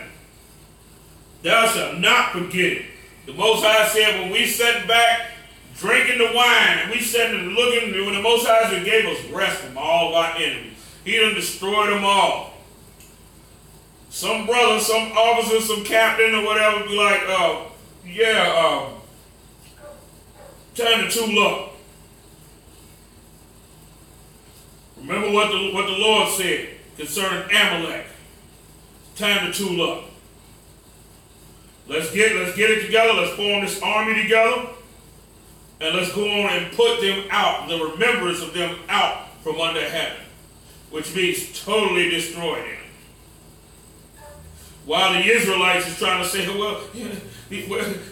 Thou shalt not forget it. The Most High said when we sat back drinking the wine and we sat and looking, when the Most High gave us rest from all of our enemies, he done destroyed them all. Some brother, some officer, some captain or whatever be like, time to tool up. Remember what the Lord said concerning Amalek. Time to tool up. Let's get it together. Let's form this army together. And let's go on and put them out, the remembrance of them out from under heaven. Which means totally destroy them. While the Israelites is trying to say, well,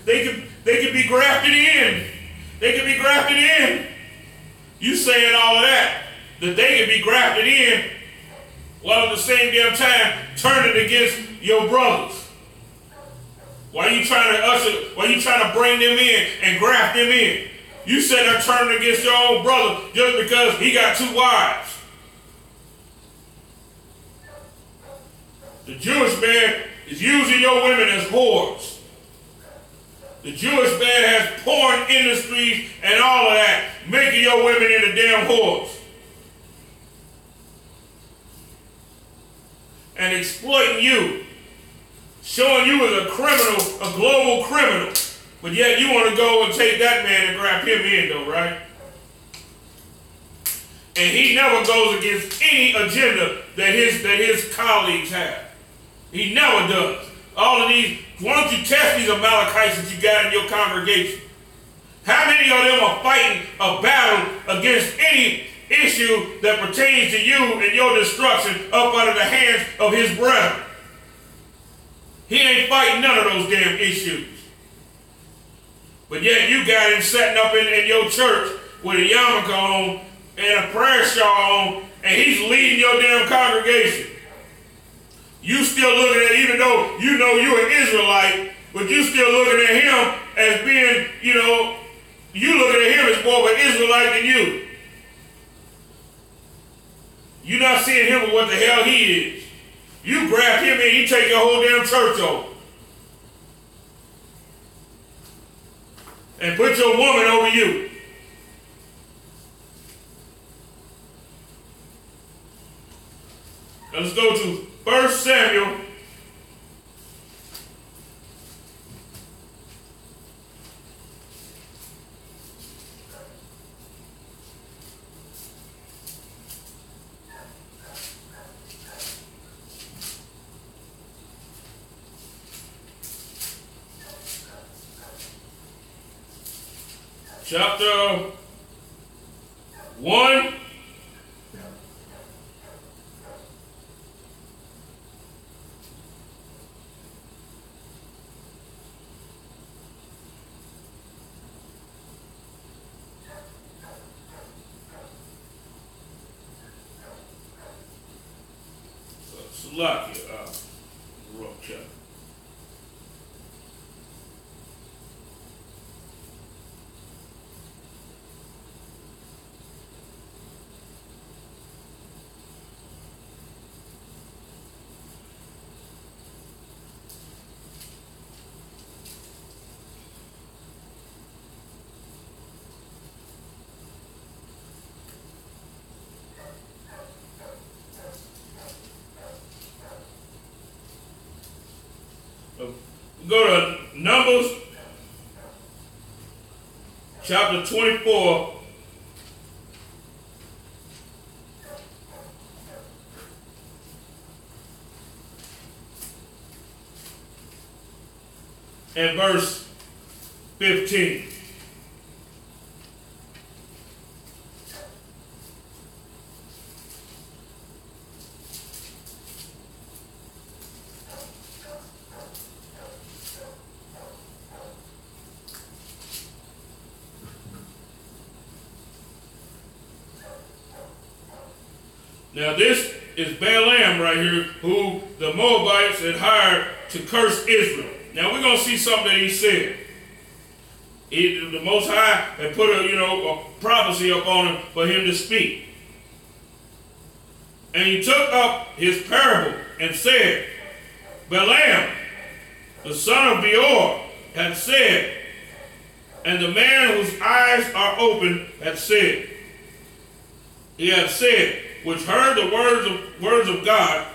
they could be grafted in. They could be grafted in. You saying all of that they could be grafted in, while at the same damn time turning against your brothers. Why you trying to bring them in and graft them in? You said they're turning against your own brother just because he got 2 wives. The Jewish man is using your women as whores. The Jewish man has porn industries and all of that, making your women into damn whores. And exploiting you, showing you as a criminal, a global criminal. But yet you want to go and take that man and grab him in though, right? And he never goes against any agenda that his colleagues have. He never does. All of these, why don't you test these Amalekites that you got in your congregation? How many of them are fighting a battle against any issue that pertains to you and your destruction up under the hands of his brethren? He ain't fighting none of those damn issues. But yet you got him setting up in your church with a yarmulke on and a prayer shawl on, and he's leading your damn congregation. You still looking at, even though you know you're an Israelite, but you still looking at him as being, you looking at him as more of an Israelite than you. You're not seeing him for what the hell he is. You grab him and he take your whole damn church over. And put your woman over you. Let's go to 1 Samuel. Chapter 1. Slovakia, wrong chapter. Go to Numbers chapter 24. And verse 15. Now this is Balaam right here, who the Moabites had hired to curse Israel. Now we're going to see something that he said. The Most High had put a prophecy upon him for him to speak. And he took up his parable and said, Balaam, the son of Beor, had said, and the man whose eyes are open had said, he had said, which heard the words of God,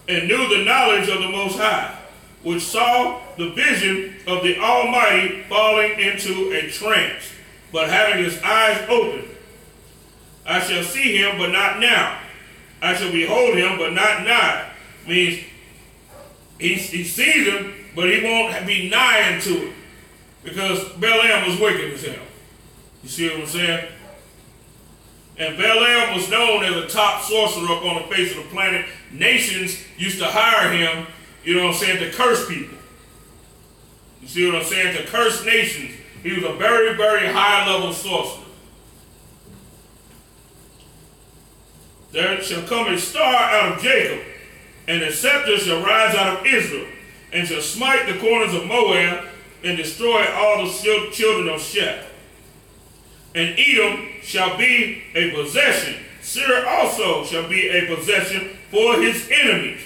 and knew the knowledge of the Most High, which saw the vision of the Almighty falling into a trance, but having his eyes open. I shall see him, but not now. I shall behold him, but not nigh. Means he sees him, but he won't be nigh into it, because Balaam was wicked as hell. You see what I'm saying? And Balaam was known as a top sorcerer up on the face of the planet. Nations used to hire him, to curse people. You see what I'm saying? To curse nations. He was a very, very high-level sorcerer. There shall come a star out of Jacob, and a scepter shall rise out of Israel, and shall smite the corners of Moab, and destroy all the children of Sheth. And Edom shall be a possession. Syria also shall be a possession for his enemies.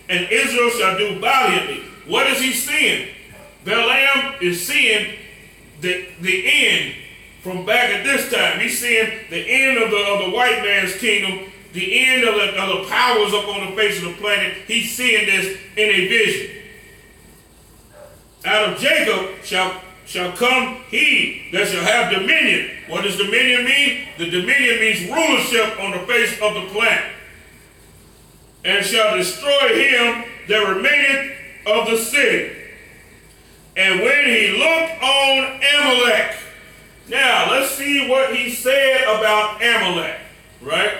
And Israel shall do valiantly. What is he seeing? Balaam is seeing the end from back at this time. He's seeing the end of the white man's kingdom, the end of the powers up on the face of the planet. He's seeing this in a vision. Out of Jacob shall come he that shall have dominion. What does dominion mean? The dominion means rulership on the face of the planet. And shall destroy him that remaineth of the city. And when he looked on Amalek. Now, let's see what he said about Amalek, right?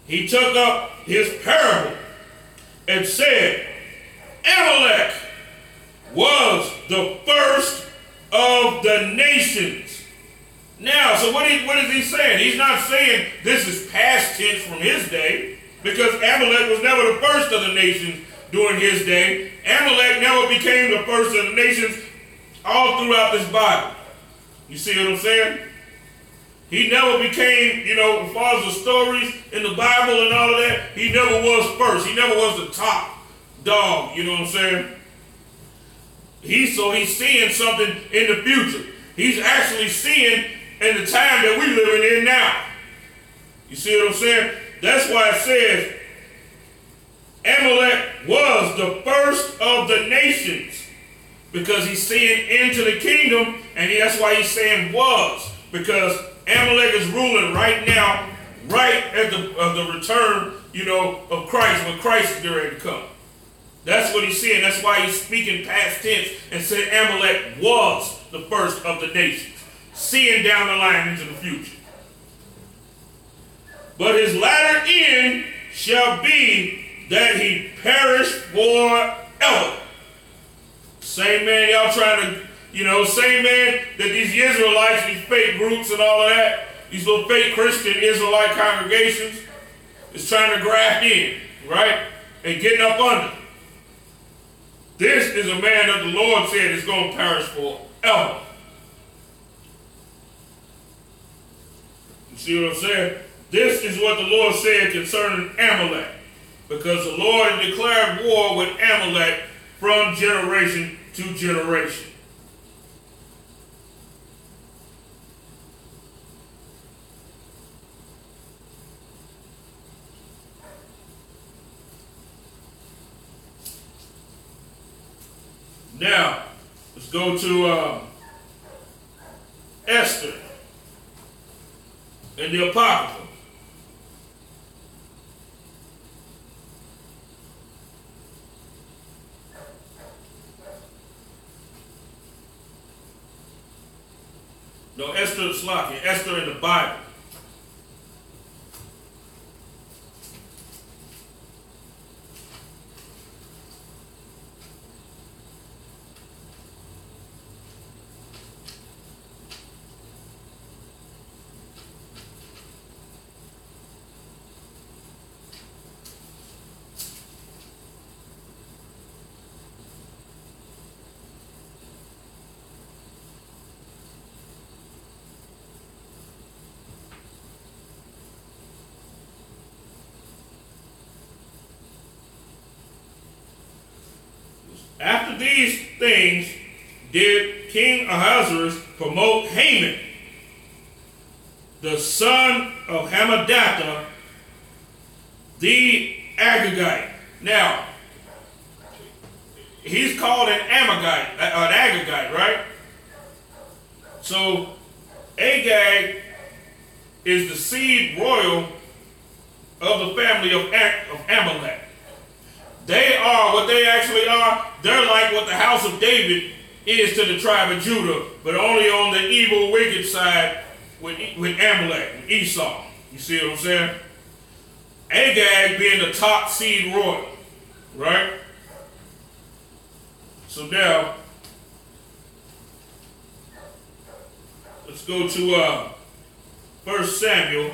He took up his parable and said, Amalek was the first of the nations. Now, so what is he saying? He's not saying this is past tense from his day, because Amalek was never the first of the nations during his day. Amalek never became the first of the nations all throughout this Bible. You see what I'm saying? He never became, as far as the stories in the Bible and all of that, he never was first. He never was the top dog, you know what I'm saying? He's seeing something in the future. He's actually seeing in the time that we're living in now. You see what I'm saying? That's why it says Amalek was the first of the nations, because he's seeing into the kingdom, and that's why he's saying was, because Amalek is ruling right now, right at the return, of Christ, when Christ is ready to come. That's what he's saying. That's why he's speaking past tense and said Amalek was the first of the nations, seeing down the line into the future. But his latter end shall be that he perish forever. Same man y'all trying to, same man that these Israelites, these fake groups and all of that, these little fake Christian Israelite congregations is trying to graft in, right? And getting up under. This is a man that the Lord said is going to perish forever. You see what I'm saying? This is what the Lord said concerning Amalek, because the Lord had declared war with Amalek from generation to generation. Now, let's go to Esther and the Apocrypha. No, Esther the Slaki, Esther in the Bible. After these things did King Ahasuerus promote Haman, the son of Hammedatha, the Agagite. Now, he's called an Agagite, right? So, Agag is the seed royal of the family of Amalek. They are what they actually are. They're like what the house of David is to the tribe of Judah, but only on the evil, wicked side with Amalek, with Esau. You see what I'm saying? Agag being the top seed royal, right? So now, let's go to 1 Samuel.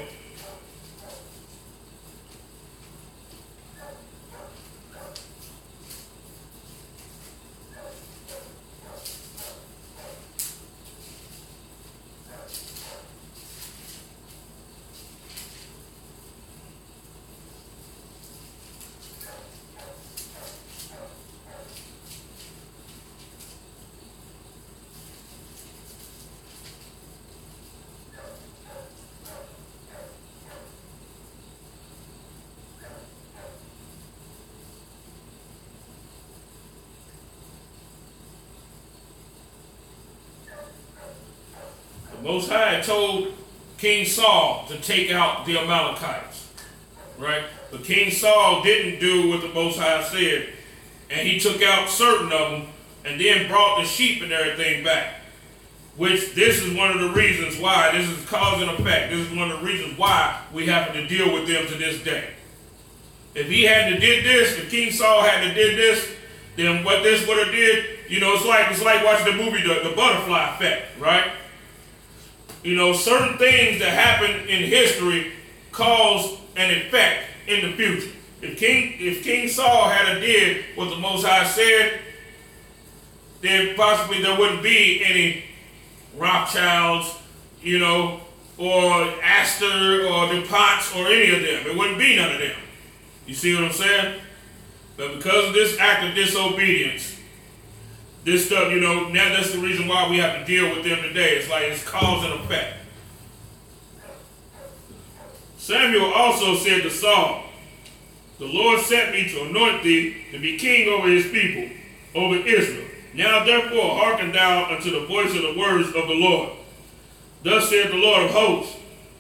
Most High told King Saul to take out the Amalekites, right? But King Saul didn't do what the Most High said, and he took out certain of them and then brought the sheep and everything back, which this is one of the reasons why, this is cause and effect, this is one of the reasons why we have to deal with them to this day. If he hadn't did this, if King Saul hadn't did this, then what this would have did, it's like watching the movie The Butterfly Effect, right? Certain things that happen in history cause an effect in the future. If King Saul had did what the Most High said, then possibly there wouldn't be any Rothschilds, or Astor or DuPonts or any of them. It wouldn't be none of them. You see what I'm saying? But because of this act of disobedience, this stuff, now that's the reason why we have to deal with them today. It's like it's cause and effect. Samuel also said to Saul, "The Lord sent me to anoint thee to be king over his people, over Israel. Now therefore hearken thou unto the voice of the words of the Lord. Thus saith the Lord of hosts,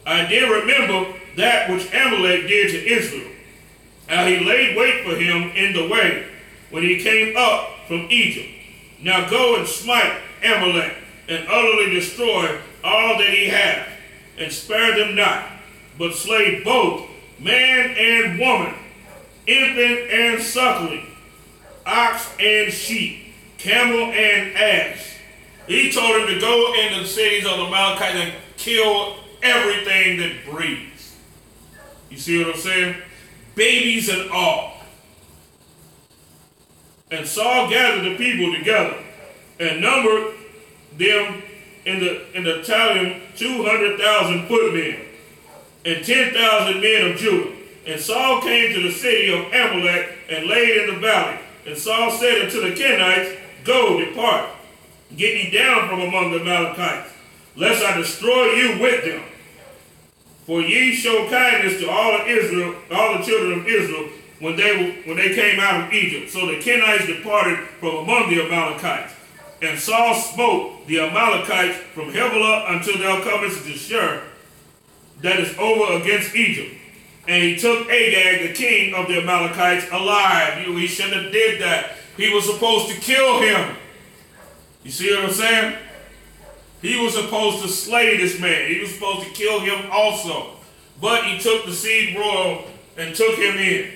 I did remember that which Amalek did to Israel, how he laid wait for him in the way when he came up from Egypt. Now go and smite Amalek, and utterly destroy all that he hath, and spare them not, but slay both man and woman, infant and suckling, ox and sheep, camel and ass." He told him to go into the cities of the Amalekites and kill everything that breathes. You see what I'm saying? Babies and all. And Saul gathered the people together and numbered them in the tally 200,000 footmen and 10,000 men of Judah. And Saul came to the city of Amalek and laid in the valley. And Saul said unto the Kenites, "Go, depart, get ye down from among the Amalekites, lest I destroy you with them. For ye show kindness to all of Israel, all the children of Israel, when they came out of Egypt." So the Kenites departed from among the Amalekites. And Saul smote the Amalekites from Havilah until thou comest to Shur, that is over against Egypt. And he took Agag, the king of the Amalekites, alive. He shouldn't have did that. He was supposed to kill him. You see what I'm saying? He was supposed to slay this man. He was supposed to kill him also. But he took the seed royal and took him in,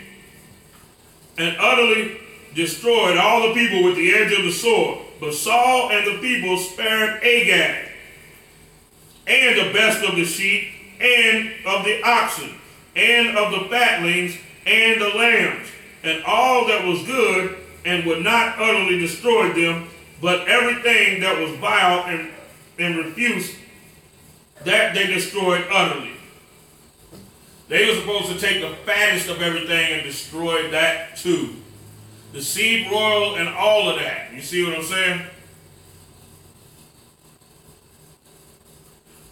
and utterly destroyed all the people with the edge of the sword. But Saul and the people spared Agag, and the best of the sheep, and of the oxen, and of the fatlings, and the lambs, and all that was good, and would not utterly destroy them, but everything that was vile and refuse, that they destroyed utterly. They were supposed to take the fattest of everything and destroy that too. The seed royal and all of that. You see what I'm saying?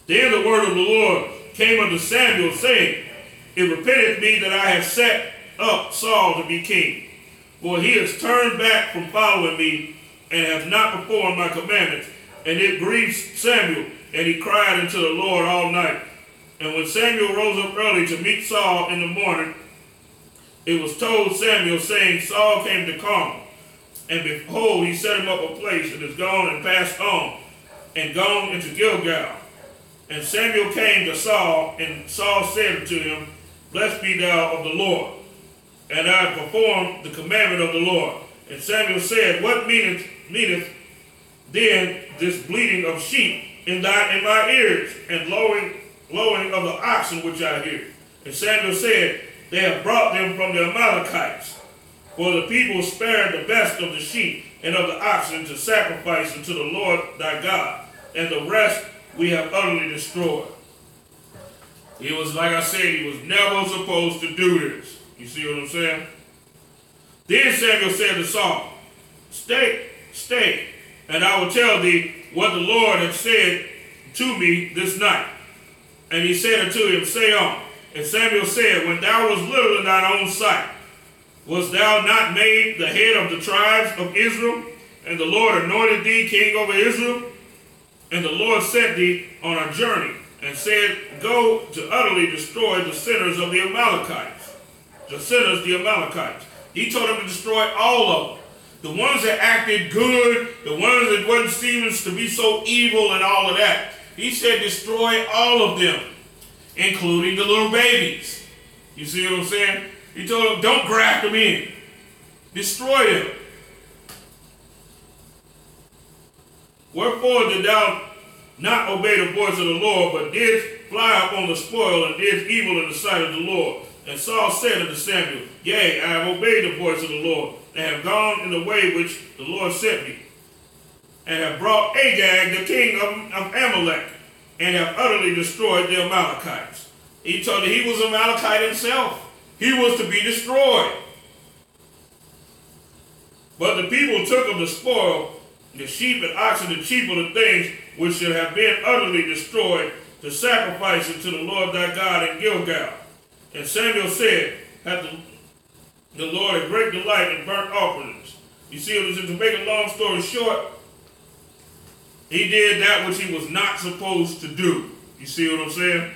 Then the word of the Lord came unto Samuel, saying, "It repenteth me that I have set up Saul to be king. For he has turned back from following me, and hath not performed my commandments." And it grieved Samuel, and he cried unto the Lord all night. And when Samuel rose up early to meet Saul in the morning, it was told Samuel, saying, "Saul came to Carmel, and behold, he set him up a place, and is gone and passed on, and gone into Gilgal." And Samuel came to Saul, and Saul said unto him, "Blessed be thou of the Lord, and I have performed the commandment of the Lord." And Samuel said, "What meaneth then this bleating of sheep in my ears, and lowing of the oxen which I hear?" And Samuel said, "They have brought them from the Amalekites. For the people spared the best of the sheep and of the oxen to sacrifice unto the Lord thy God, and the rest we have utterly destroyed." He was, like I said, he was never supposed to do this. You see what I'm saying? Then Samuel said to Saul, Stay, and I will tell thee what the Lord hath said to me this night." And he said unto him, "Say on." And Samuel said, "When thou wast little in thine own sight, wast thou not made the head of the tribes of Israel? And the Lord anointed thee king over Israel? And the Lord sent thee on a journey, and said, Go to utterly destroy the sinners of the Amalekites." The Amalekites. He told them to destroy all of them. The ones that acted good, the ones that wasn't seeming to be so evil and all of that. He said destroy all of them, including the little babies. You see what I'm saying? He told them, don't graft them in. Destroy them. "Wherefore did thou not obey the voice of the Lord, but didst fly upon the spoil, and didst evil in the sight of the Lord?" And Saul said unto Samuel, "Yea, I have obeyed the voice of the Lord, and have gone in the way which the Lord sent me, and have brought Agag, the king of Amalek, and have utterly destroyed the Amalekites. He told that he was an Amalekite himself. He was to be destroyed. But the people took of the spoil, the sheep and oxen, the chief of the things which should have been utterly destroyed, to sacrifice it to the Lord thy God in Gilgal. And Samuel said, hath the Lord a great delight in burnt offerings. You see, to make a long story short, he did that which he was not supposed to do. You see what I'm saying?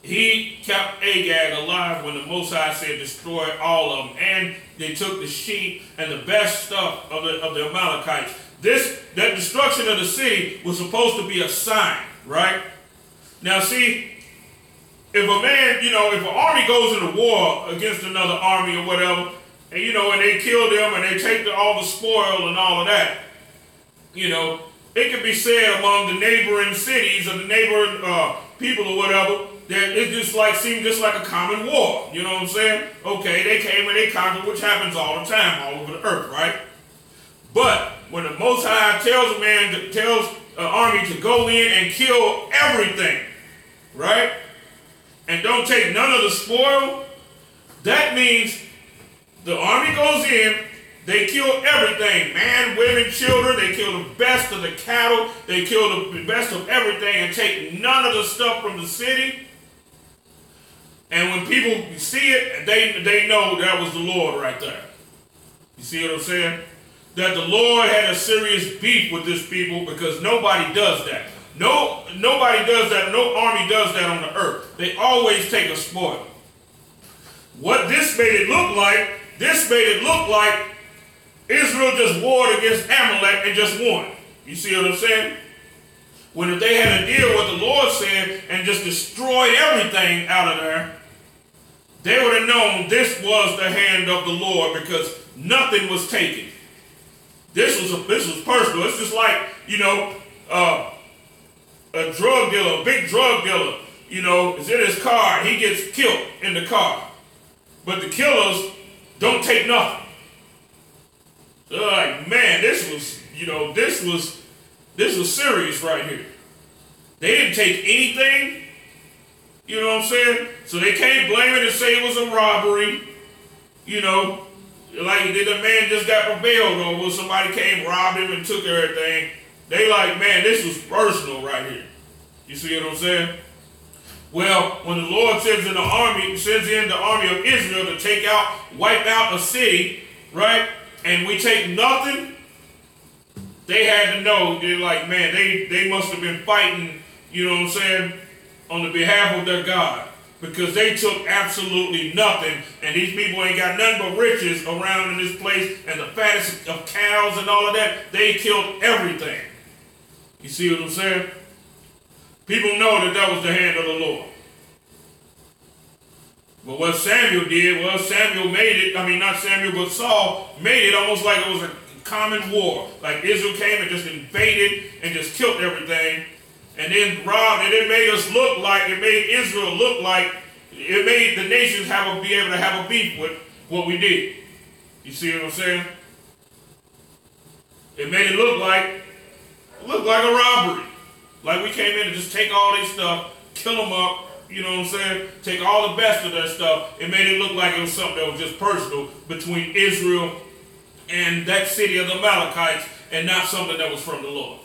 He kept Agag alive when the Most High said destroy all of them. And they took the sheep and the best stuff of the Amalekites. That destruction of the city was supposed to be a sign, right? Now see, if a man, if an army goes into war against another army or whatever, and and they kill them and they take all the spoil and all of that, it can be said among the neighboring cities or the neighboring people or whatever that it seemed just like a common war. You know what I'm saying? Okay, they came and they conquered, which happens all the time all over the earth, right? But when the Most High tells an army to go in and kill everything, right? And don't take none of the spoil, that means the army goes in, they kill everything, man, women, children, they kill the best of the cattle, they kill the best of everything and take none of the stuff from the city. And when people see it, they know that was the Lord right there. You see what I'm saying? That the Lord had a serious beef with this people because nobody does that. Nobody does that. No army does that on the earth. They always take a spoil. What this made it look like, Israel just warred against Amalek and just won. You see what I'm saying? When if they had to deal with the Lord said and just destroyed everything out of there, they would have known this was the hand of the Lord because nothing was taken. This was personal. It's just like, a drug dealer, a big drug dealer, is in his car and he gets killed in the car. But the killers don't take nothing. They're like, man, this was serious right here. They didn't take anything. You know what I'm saying? So they can't blame it and say it was a robbery. Like the man just got prevailed over. Somebody came, robbed him, and took everything. They like, man, this was personal right here. You see what I'm saying? Well, when the Lord sends in the army of Israel to wipe out a city, right? And we take nothing, they had to know, they're like, man, they must have been fighting, you know what I'm saying, on the behalf of their God. Because they took absolutely nothing, and these people ain't got nothing but riches around in this place, and the fattest of cows and all of that, they killed everything. You see what I'm saying? People know that was the hand of the Lord. But what Samuel did was Saul made it almost like it was a common war. Like Israel came and just invaded and just killed everything. And then robbed, and it made Israel look like, it made the nations be able to have a beef with what we did. You see what I'm saying? It made it look like a robbery. Like we came in to just take all their stuff, kill them up, you know what I'm saying? Take all the best of their stuff. It made it look like it was something that was just personal between Israel and that city of the Amalekites and not something that was from the Lord.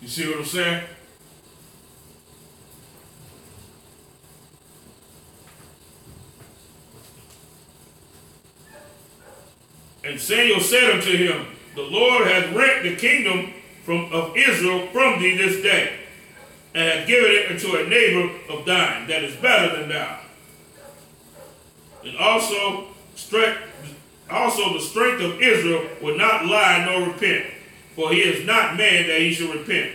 You see what I'm saying? And Samuel said unto him, the Lord hath rent the kingdom of Israel from thee this day, and hath given it unto a neighbor of thine that is better than thou. And also the strength of Israel will not lie nor repent, for he is not man that he should repent.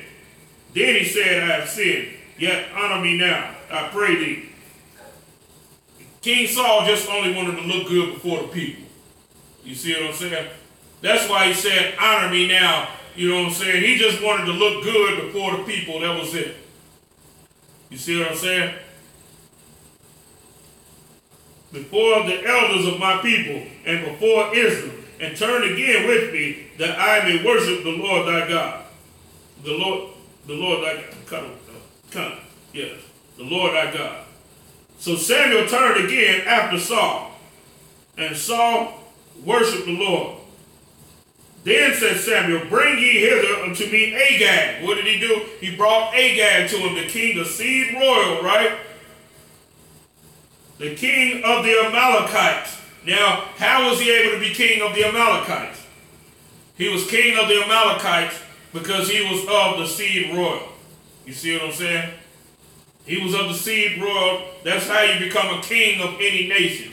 Then he said, I have sinned, yet honor me now, I pray thee. King Saul just only wanted to look good before the people. You see what I'm saying? That's why he said, honor me now. You know what I'm saying? He just wanted to look good before the people. That was it. You see what I'm saying? Before the elders of my people and before Israel, and turn again with me that I may worship the Lord thy God. The The Lord thy God. Yes, the Lord thy God. So Samuel turned again after Saul, and Saul worshiped the Lord. Then said Samuel, bring ye hither unto me Agag. What did he do? He brought Agag to him, the king of seed royal, right? The king of the Amalekites. Now, how was he able to be king of the Amalekites? He was king of the Amalekites because he was of the seed royal. You see what I'm saying? He was of the seed royal. That's how you become a king of any nation.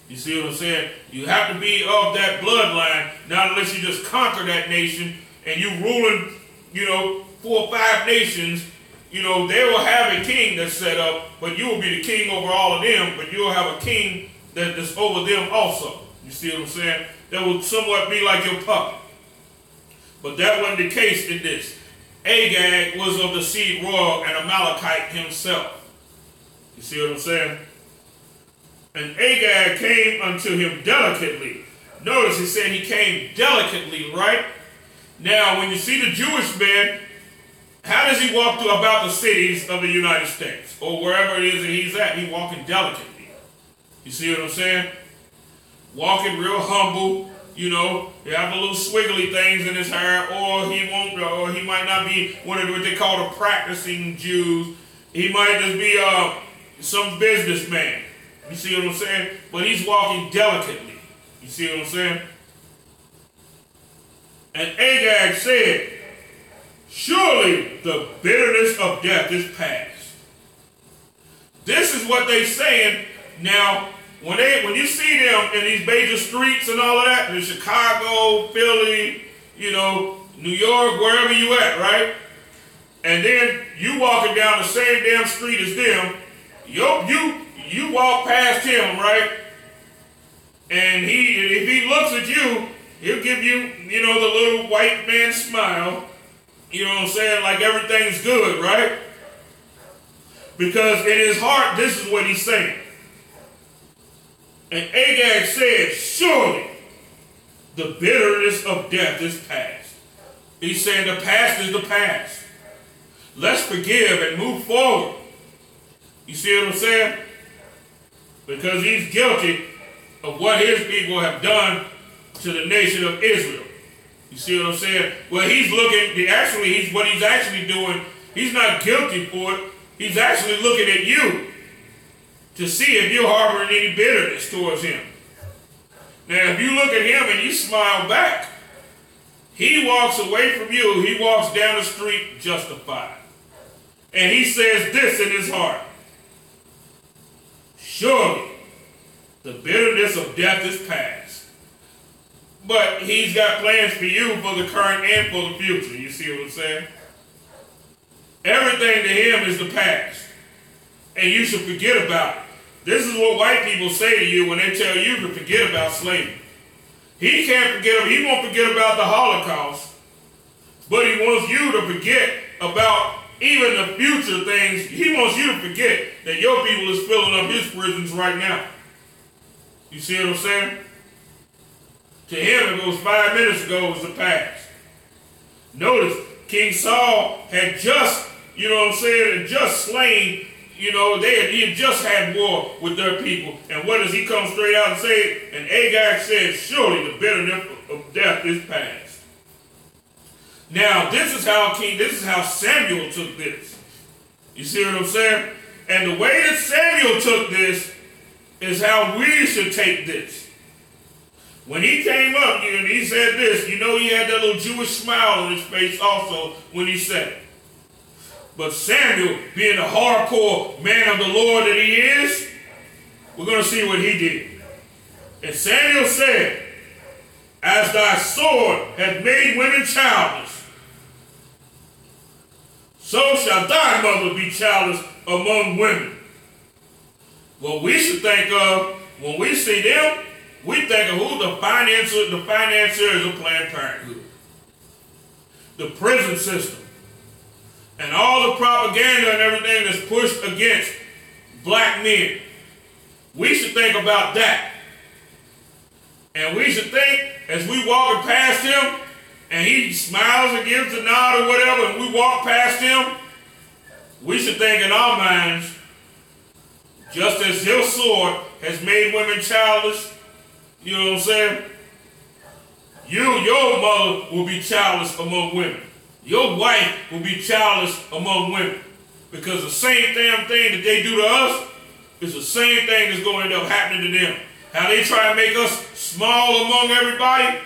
You see what I'm saying? You have to be of that bloodline, not unless you just conquer that nation and you ruling, 4 or 5 nations. They will have a king that's set up, but you will be the king over all of them, but you'll have a king that's over them also. You see what I'm saying? That will somewhat be like your puppet. But that wasn't the case in this. Agag was of the seed royal and Amalekite himself. You see what I'm saying? And Agag came unto him delicately. Notice he said he came delicately, right? Now, when you see the Jewish man, how does he walk through about the cities of the United States? Or wherever it is that he's at, he's walking delicately. You see what I'm saying? Walking real humble, he have the little swiggly things in his hair, or he might not be one of what they call the practicing Jews. He might just be some businessman. You see what I'm saying? But he's walking delicately. You see what I'm saying? And Agag said, surely the bitterness of death is past. This is what they're saying. Now, when you see them in these major streets and all of that, in Chicago, Philly, New York, wherever you at, right? And then you walking down the same damn street as them, you walk past him, right? And if he looks at you, he'll give you, the little white man smile. You know what I'm saying? Like everything's good, right? Because in his heart, this is what he's saying. And Agag said, surely the bitterness of death is past. He's saying the past is the past. Let's forgive and move forward. You see what I'm saying? Because he's guilty of what his people have done to the nation of Israel. You see what I'm saying? Well, what he's actually doing, he's not guilty for it. He's actually looking at you to see if you're harboring any bitterness towards him. Now, if you look at him and you smile back, he walks away from you. He walks down the street justified. And he says this in his heart. Surely, the bitterness of death is past. But he's got plans for you for the current and for the future. You see what I'm saying? Everything to him is the past. And you should forget about it. This is what white people say to you when they tell you to forget about slavery. He won't forget about the Holocaust. But he wants you to forget about even the future things. He wants you to forget that your people is filling up his prisons right now. You see what I'm saying? To him, if it was 5 minutes ago, it was the past. Notice, King Saul had just, just slain, he had just had war with their people. And what does he come straight out and say? And Agag said, surely the bitterness of death is past. Now, this is how Samuel took this. You see what I'm saying? And the way that Samuel took this is how we should take this. When he came up and he said this, he had that little Jewish smile on his face also when he said it. But Samuel, being the hardcore man of the Lord that he is, we're going to see what he did. And Samuel said, as thy sword hath made women childless, so shall thy mother be childless among women. What we should think of when we see them, we think of who the financiers of Planned Parenthood, the prison system, and all the propaganda and everything that's pushed against black men. We should think about that. And we should think, as we walking past him, and he smiles and gives a nod or whatever, and we walk past him, we should think in our minds, just as your sword has made women childless, you know what I'm saying? Your mother will be childless among women. Your wife will be childless among women. Because the same damn thing that they do to us is the same thing that's going to end up happening to them. How they try to make us small among everybody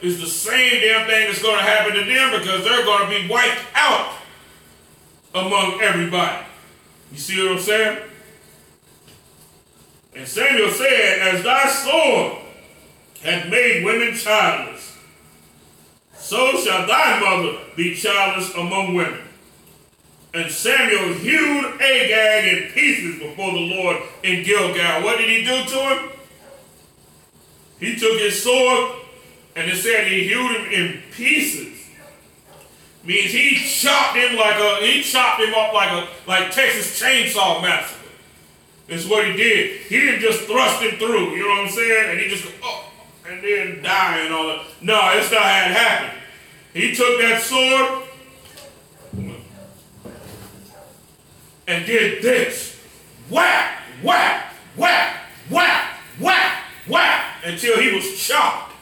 is the same damn thing that's going to happen to them, because they're going to be wiped out among everybody. You see what I'm saying? And Samuel said, as thy sword hath made women childless, so shall thy mother be childless among women. And Samuel hewed Agag in pieces before the Lord in Gilgal. What did he do to him? He took his sword, and it said he hewed him in pieces. Means he chopped him up like Texas Chainsaw Massacre. That's what he did. He didn't just thrust him through, you know what I'm saying? And he just and then die and all that. No, that's not how it happened. He took that sword and did this. Whack, whack, whack, whack, whack, whack, until he was chopped.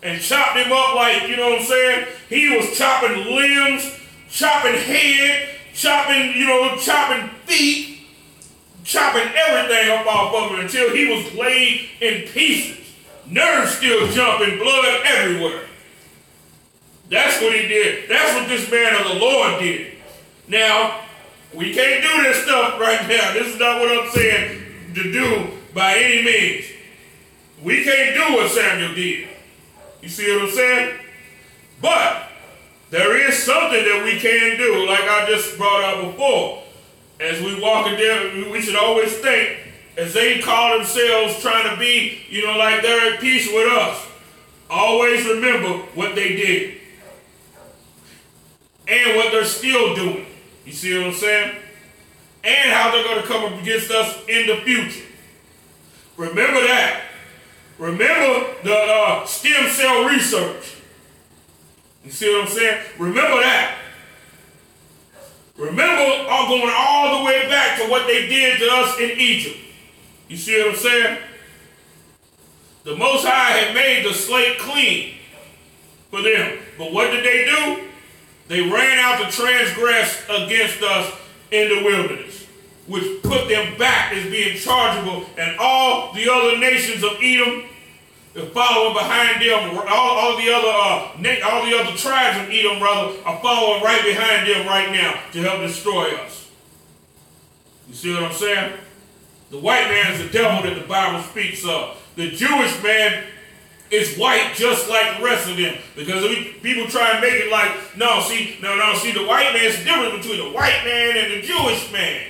And chopped him up like, you know what I'm saying? He was chopping limbs, chopping head, chopping feet, chopping everything up off of him until he was laid in pieces. Nerves still jumping, blood everywhere. That's what he did. That's what this man of the Lord did. Now, we can't do this stuff right now. This is not what I'm saying to do by any means. We can't do what Samuel did. You see what I'm saying? But there is something that we can do, like I just brought up before. As we walk in there, we should always think, as they call themselves trying to be, like they're at peace with us. Always remember what they did. And what they're still doing. You see what I'm saying? And how they're going to come up against us in the future. Remember that. Remember the stem cell research. You see what I'm saying? Remember that. Remember going all the way back to what they did to us in Egypt. You see what I'm saying? The Most High had made the slate clean for them. But what did they do? They ran out to transgress against us in the wilderness, which put them back as being chargeable, and all the other nations of Edom are following behind them. All the other tribes of Edom, are following right behind them right now to help destroy us. You see what I'm saying? The white man is the devil that the Bible speaks of. The Jewish man is white just like the rest of them. Because people try and make it like, see, the white man is the difference between the white man and the Jewish man.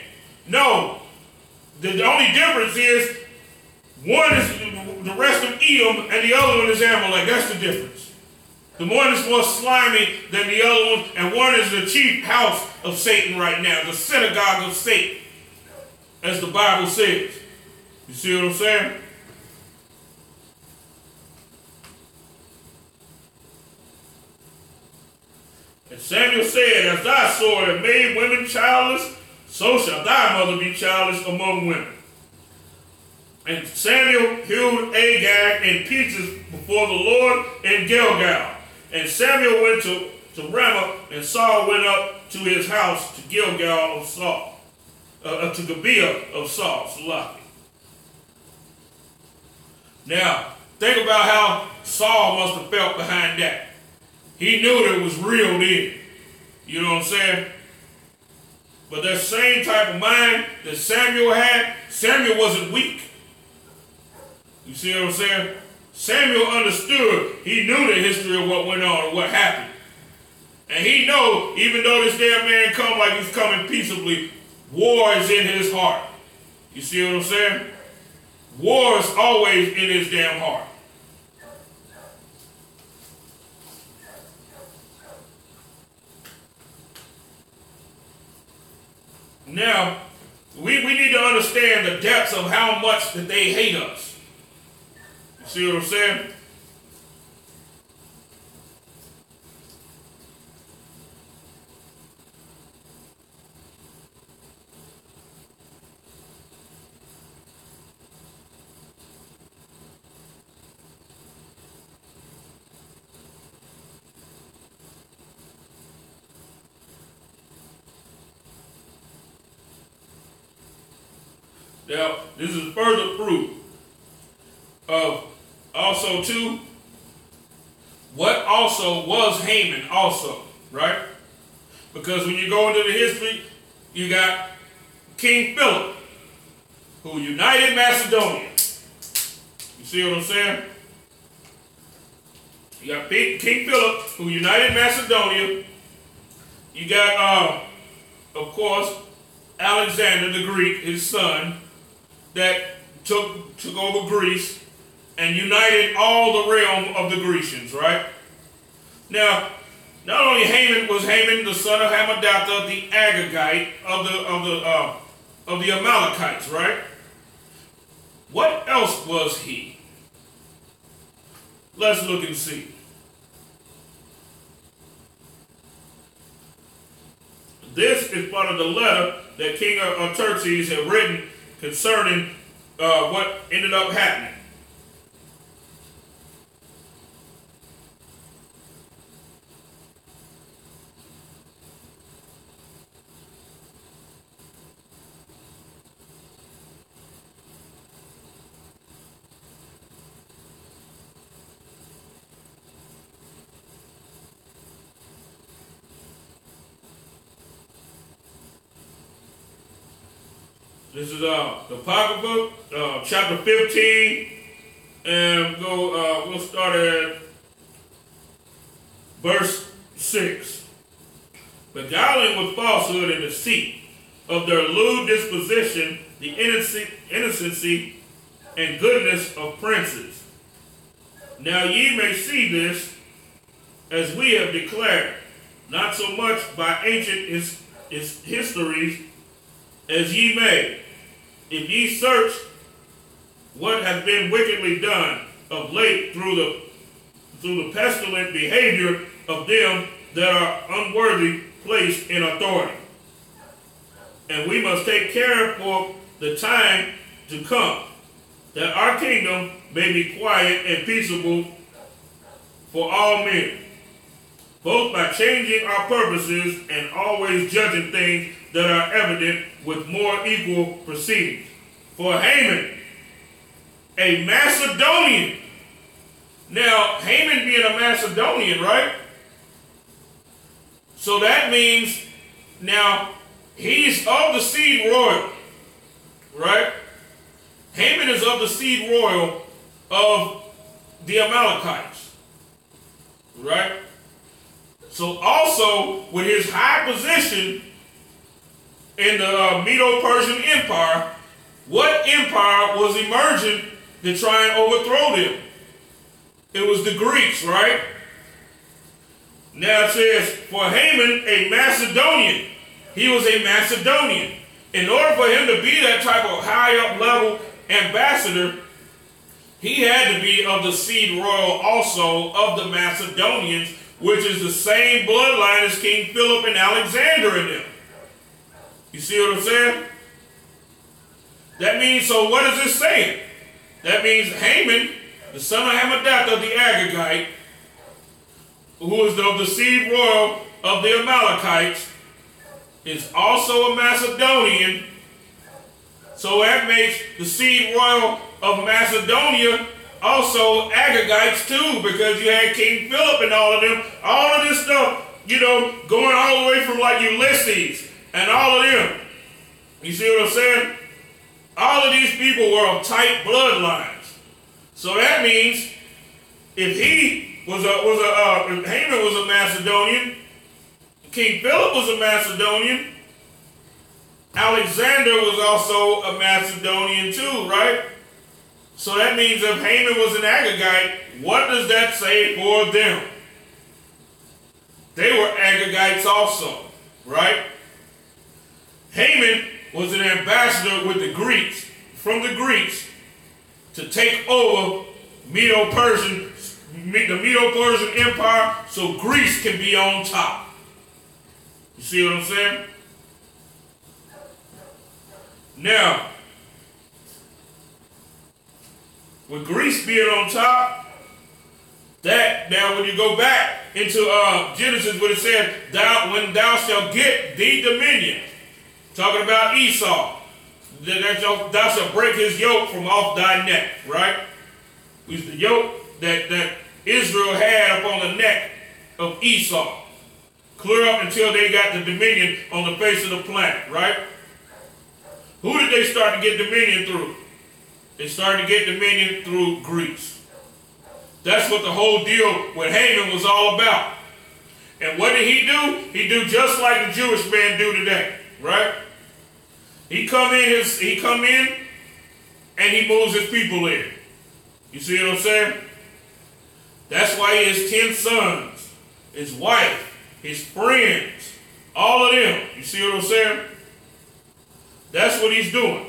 No. The only difference is one is the rest of Edom and the other one is Amalek. That's the difference. The one is more slimy than the other one, and one is the chief house of Satan right now, the synagogue of Satan, as the Bible says. You see what I'm saying? And Samuel said, as thy sword hath made women childless, so shall thy mother be childless among women. And Samuel hewed Agag in pieces before the Lord in Gilgal. And Samuel went to Ramah, and Saul went up to his house to Gilgal of Saul, to Gibeah of Saul. Now, think about how Saul must have felt behind that. He knew that it was real then. You know what I'm saying? But that same type of mind that Samuel had, Samuel wasn't weak. You see what I'm saying? Samuel understood. He knew the history of what went on and what happened. And he know, even though this damn man come like he's coming peaceably, war is in his heart. You see what I'm saying? War is always in his damn heart. Now, we need to understand the depths of how much that they hate us. You see what I'm saying? Now, this is further proof of also too, what also was Haman also, right? Because when you go into the history, you got King Philip, who united Macedonia. You see what I'm saying? You got King Philip, who united Macedonia. You got, of course, Alexander the Greek, his son, that took over Greece and united all the realm of the Grecians, right? Now, not only was Haman the son of Hammedatha, the Agagite of the Amalekites, right? What else was he? Let's look and see. This is part of the letter that King Xerxes had written concerning what ended up happening. This is the Apocrypha, chapter 15, and we'll start at verse 6. Beguiling with falsehood and deceit of their lewd disposition, the innocency and goodness of princes. Now ye may see this, as we have declared, not so much by ancient histories as ye may, if ye search what has been wickedly done of late through the pestilent behavior of them that are unworthy placed in authority. And we must take care for the time to come, that our kingdom may be quiet and peaceable for all men, both by changing our purposes and always judging things that are evident with more equal proceedings. For Haman, a Macedonian. Now, Haman being a Macedonian, right? So that means now he's of the seed royal, right? Haman is of the seed royal of the Amalekites, right? So also with his high position in the Medo-Persian Empire, what empire was emerging to try and overthrow them? It was the Greeks, right? Now it says, for Haman, a Macedonian. He was a Macedonian. In order for him to be that type of high up level ambassador, he had to be of the seed royal also of the Macedonians, which is the same bloodline as King Philip and Alexander in them. You see what I'm saying? That means, so what is this saying? That means Haman, the son of Hammedatha the Agagite, who is of the seed royal of the Amalekites, is also a Macedonian. So that makes the seed royal of Macedonia also Agagites too, because you had King Philip and all of them. All of this stuff, going all the way from like Ulysses and all of them. You see what I'm saying? All of these people were of tight bloodlines. So that means if if Haman was a Macedonian, King Philip was a Macedonian, Alexander was also a Macedonian too, right? So that means if Haman was an Agagite, what does that say for them? They were Agagites also, right? Haman was an ambassador with the Greeks, from the Greeks, to take over the Medo-Persian Empire so Greece can be on top. You see what I'm saying? Now, with Greece being on top, now when you go back into Genesis, where it said, when thou shalt get the dominion, talking about Esau, thou shalt break his yoke from off thy neck, right? It was the yoke that Israel had upon the neck of Esau, clear up until they got the dominion on the face of the planet, right? Who did they start to get dominion through? They started to get dominion through Greece. That's what the whole deal with Haman was all about. And what did he do? He do just like the Jewish man do today, right? He come in and he moves his people in. You see what I'm saying? That's why he has 10 sons, his wife, his friends, all of them. You see what I'm saying? That's what he's doing.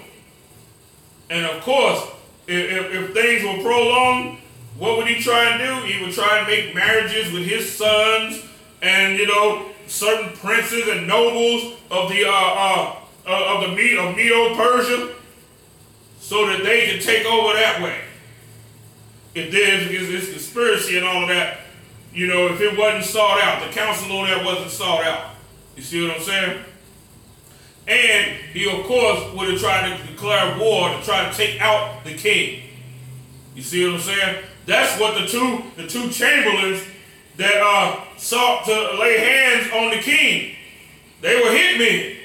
And of course, if things were prolonged, what would he try and do? He would try and make marriages with his sons and, certain princes and nobles of Medo-Persia, so that they can take over that way. If there's this conspiracy and all of that, if it wasn't sought out, the council on that wasn't sought out. You see what I'm saying? And he, of course, would have tried to declare war to try to take out the king. You see what I'm saying? That's what the two chamberlains that sought to lay hands on the king, they were hitmen.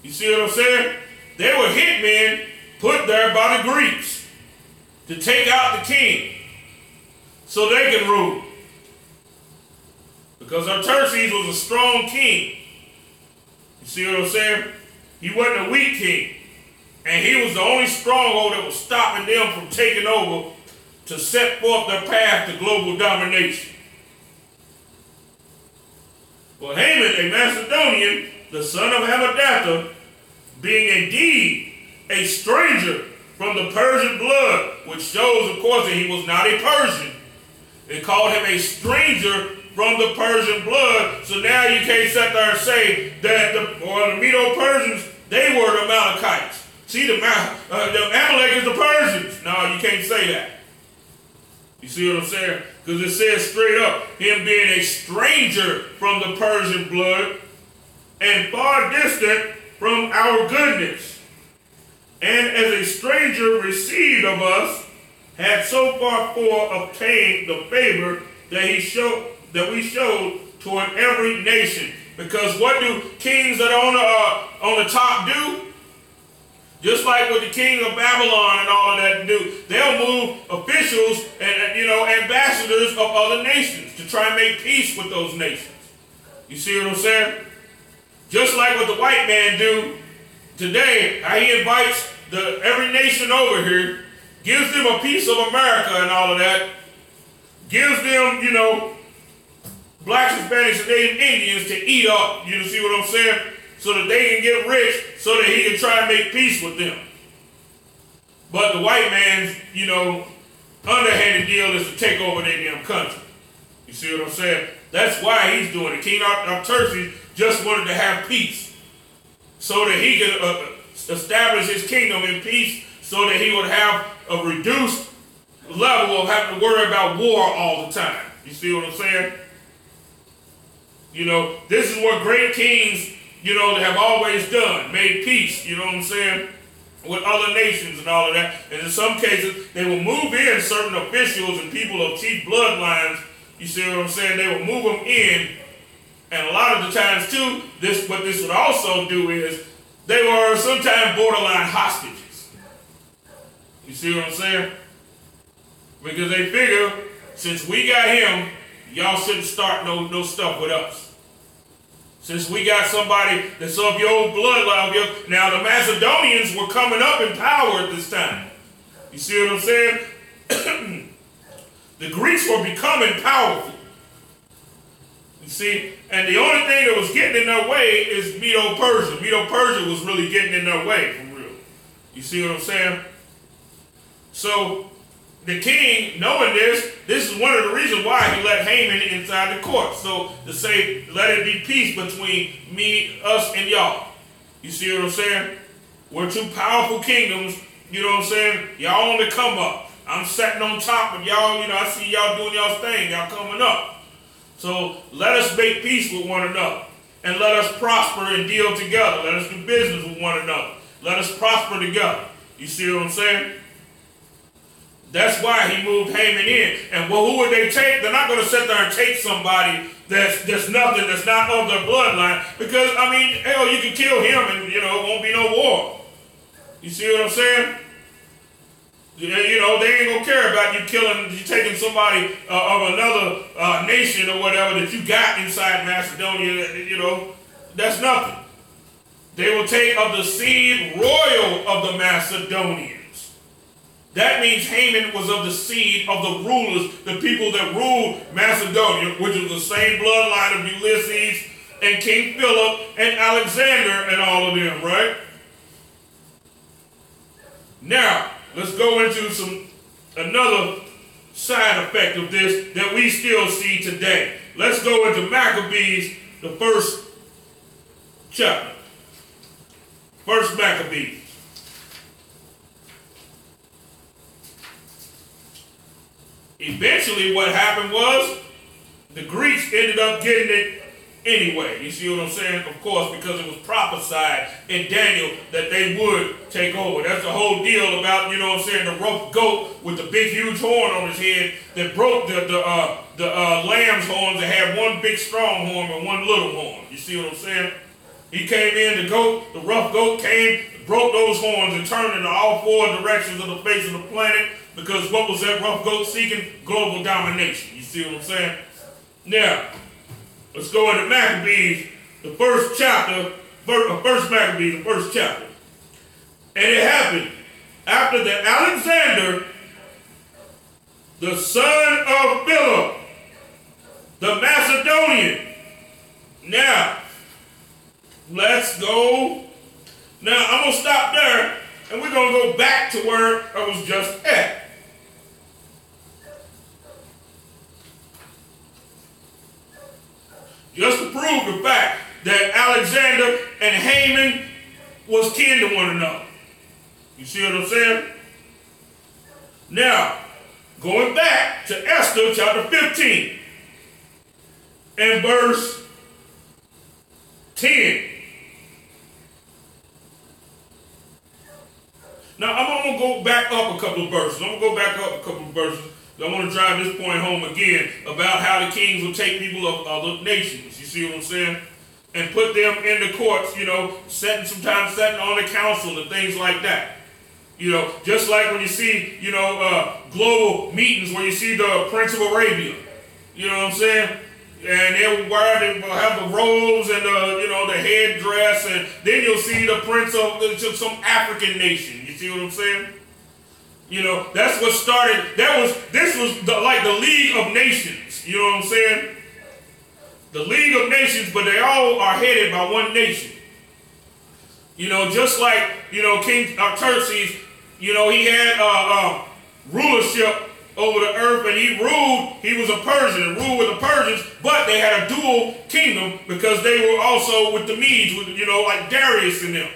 You see what I'm saying? They were hitmen put there by the Greeks to take out the king so they can rule. Because Artaxerxes was a strong king. You see what I'm saying? He wasn't a weak king. And he was the only stronghold that was stopping them from taking over to set forth their path to global domination. Well, Haman, a Macedonian, the son of Hammedatha, being indeed a stranger from the Persian blood, which shows, of course, that he was not a Persian. They called him a stranger from the Persian blood. So now you can't sit there and say that the Medo-Persians, they were the Amalekites. See, the Amalek is the Persians. No, you can't say that. You see what I'm saying? Because it says straight up, him being a stranger from the Persian blood and far distant from our goodness, and as a stranger received of us, had so far obtained the favor that we showed toward every nation. Because what do kings that are on the top do? Just like what the king of Babylon and all of that do, they'll move officials and ambassadors of other nations to try and make peace with those nations. You see what I'm saying? Just like what the white man do today, how he invites every nation over here, gives them a piece of America and all of that, gives them, blacks, Hispanics, and Native Indians to eat up. You see what I'm saying? So that they can get rich, so that he can try and make peace with them. But the white man's, underhanded deal is to take over their damn country. You see what I'm saying? That's why he's doing it. King Artaxerxes just wanted to have peace, so that he could establish his kingdom in peace, so that he would have a reduced level of having to worry about war all the time. You see what I'm saying? This is what great kings, that have always done, made peace, you know what I'm saying, with other nations and all of that. And in some cases, they will move in certain officials and people of chief bloodlines, you see what I'm saying, they will move them in. And a lot of the times too, what this would also do is, they were sometimes borderline hostages. You see what I'm saying? Because they figure, since we got him, y'all shouldn't start no stuff with us. Since we got somebody that's of your old bloodline. Now the Macedonians were coming up in power at this time. You see what I'm saying? The Greeks were becoming powerful. You see, and the only thing that was getting in their way is Medo-Persia. Medo-Persia was really getting in their way, for real. You see what I'm saying? So the king, knowing this is one of the reasons why he let Haman inside the court. So to say, let it be peace between me, us, and y'all. You see what I'm saying? We're two powerful kingdoms, you know what I'm saying? Y'all on the come up. I'm sitting on top of y'all, I see y'all doing y'all's thing, y'all coming up. So let us make peace with one another. And let us prosper and deal together. Let us do business with one another. Let us prosper together. You see what I'm saying? That's why he moved Haman in. And well, who would they take? They're not going to sit there and take somebody that's nothing, that's not of their bloodline. Because, I mean, hell, you can kill him and, it won't be no war. You see what I'm saying? They ain't going to care about you taking somebody of another nation or whatever that you got inside Macedonia. That's nothing. They will take of the seed royal of the Macedonians. That means Haman was of the seed of the rulers, the people that ruled Macedonia, which was the same bloodline of Ulysses and King Philip and Alexander and all of them, right? Now, let's go into another side effect of this that we still see today. Let's go into Maccabees, the first chapter. First Maccabees. Eventually what happened was the Greeks ended up getting it anyway. You see what I'm saying? Of course, because it was prophesied in Daniel that they would take over. That's the whole deal about, the rough goat with the big huge horn on his head that broke the lamb's horns that had one big strong horn and one little horn. You see what I'm saying? He came in, the rough goat came, broke those horns and turned into all four directions of the face of the planet. Because what was that rough goat seeking? Global domination. You see what I'm saying? Now, let's go into Maccabees, the first chapter, first Maccabees, the first chapter. And it happened after that Alexander, the son of Philip, the Macedonian. Now, let's go. Now, I'm going to stop there, and we're going to go back to where I was just at. Just to prove the fact that Alexander and Haman was kin to one another. You see what I'm saying? Now, going back to Esther chapter 15 and verse 10. Now, I'm going to go back up a couple of verses. I want to drive this point home again about how the kings will take people of other nations. You see what I'm saying? And put them in the courts, sometimes sitting on the council and things like that. Just like when you see, global meetings where you see the Prince of Arabia. You know what I'm saying? And they'll have the robes and the headdress, and then you'll see the prince of some African nation. You see what I'm saying? That's what started. This was like the League of Nations. You know what I'm saying? The League of Nations, but they all are headed by one nation. Just like King Xerxes, he had rulership over the earth, and he was a Persian, ruled with the Persians, but they had a dual kingdom because they were also with the Medes, like Darius and them.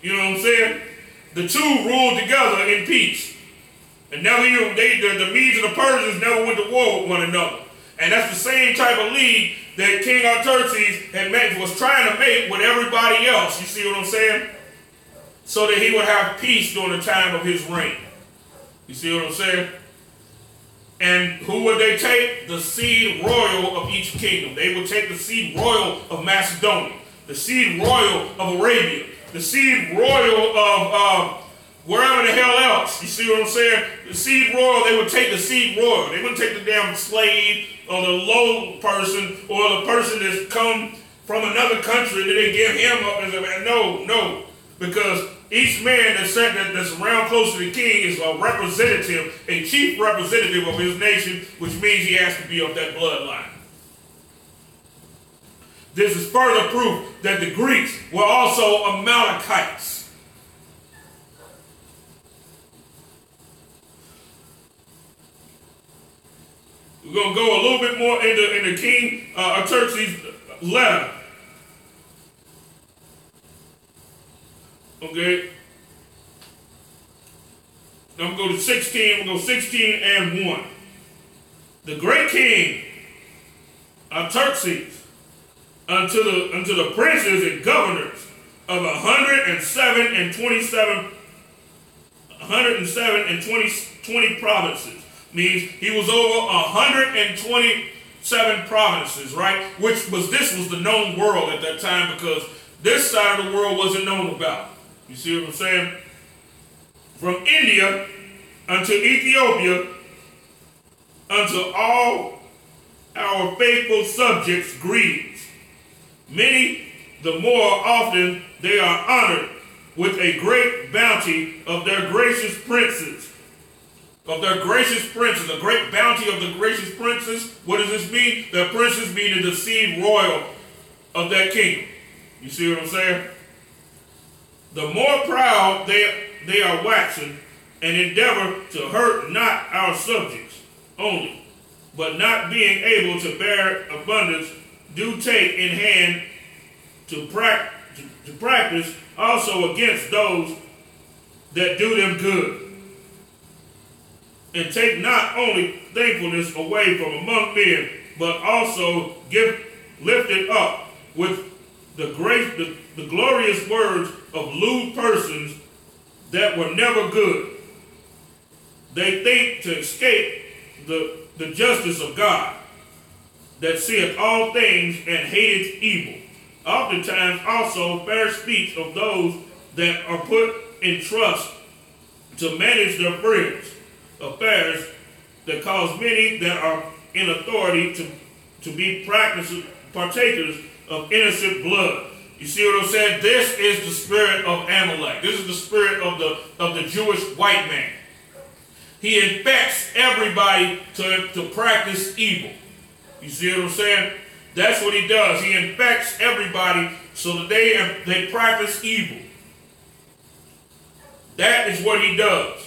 You know what I'm saying? The two ruled together in peace. And never the Medes and the Persians never went to war with one another. And that's the same type of league that King Xerxes was trying to make with everybody else. You see what I'm saying? So that he would have peace during the time of his reign. You see what I'm saying? And who would they take? The seed royal of each kingdom. They would take the seed royal of Macedonia, the seed royal of Arabia, the seed royal of wherever the hell else. You see what I'm saying? The seed royal, they would take the seed royal. They wouldn't take the damn slave or the low person or the person that's come from another country that they give him up as a man. No. Because each man that's around close to the king is a representative, a chief representative of his nation, which means he has to be of that bloodline. This is further proof that the Greeks were also Amalekites. We're going to go a little bit more into King Xerxes' letter. Okay. I'm going to go to 16. I'm going to go 16 and 1. The great king Xerxes unto the princes and governors of 120 provinces. Means he was over 127 provinces, right? This was the known world at that time, because this side of the world wasn't known about. You see what I'm saying? From India unto Ethiopia, unto all our faithful subjects, greetings. Many, the more often they are honored with a great bounty of their gracious princes. Of their gracious princes, a great bounty of the gracious princes. What does this mean? The princes mean the deceived royal of that kingdom. You see what I'm saying? The more proud they are waxing, and endeavor to hurt not our subjects only, but not being able to bear abundance, do take in hand to practice also against those that do them good. And take not only thankfulness away from among men, but also lift it up with the glorious words of lewd persons that were never good. They think to escape the justice of God, that seeth all things and hateth evil. Oftentimes also fair speech of those that are put in trust to manage their friends' affairs, that cause many that are in authority to be partakers of innocent blood. You see what I'm saying? This is the spirit of Amalek. This is the spirit of the Jewish white man. He infects everybody to practice evil. You see what I'm saying? That's what he does. He infects everybody so that they practice evil. That is what he does.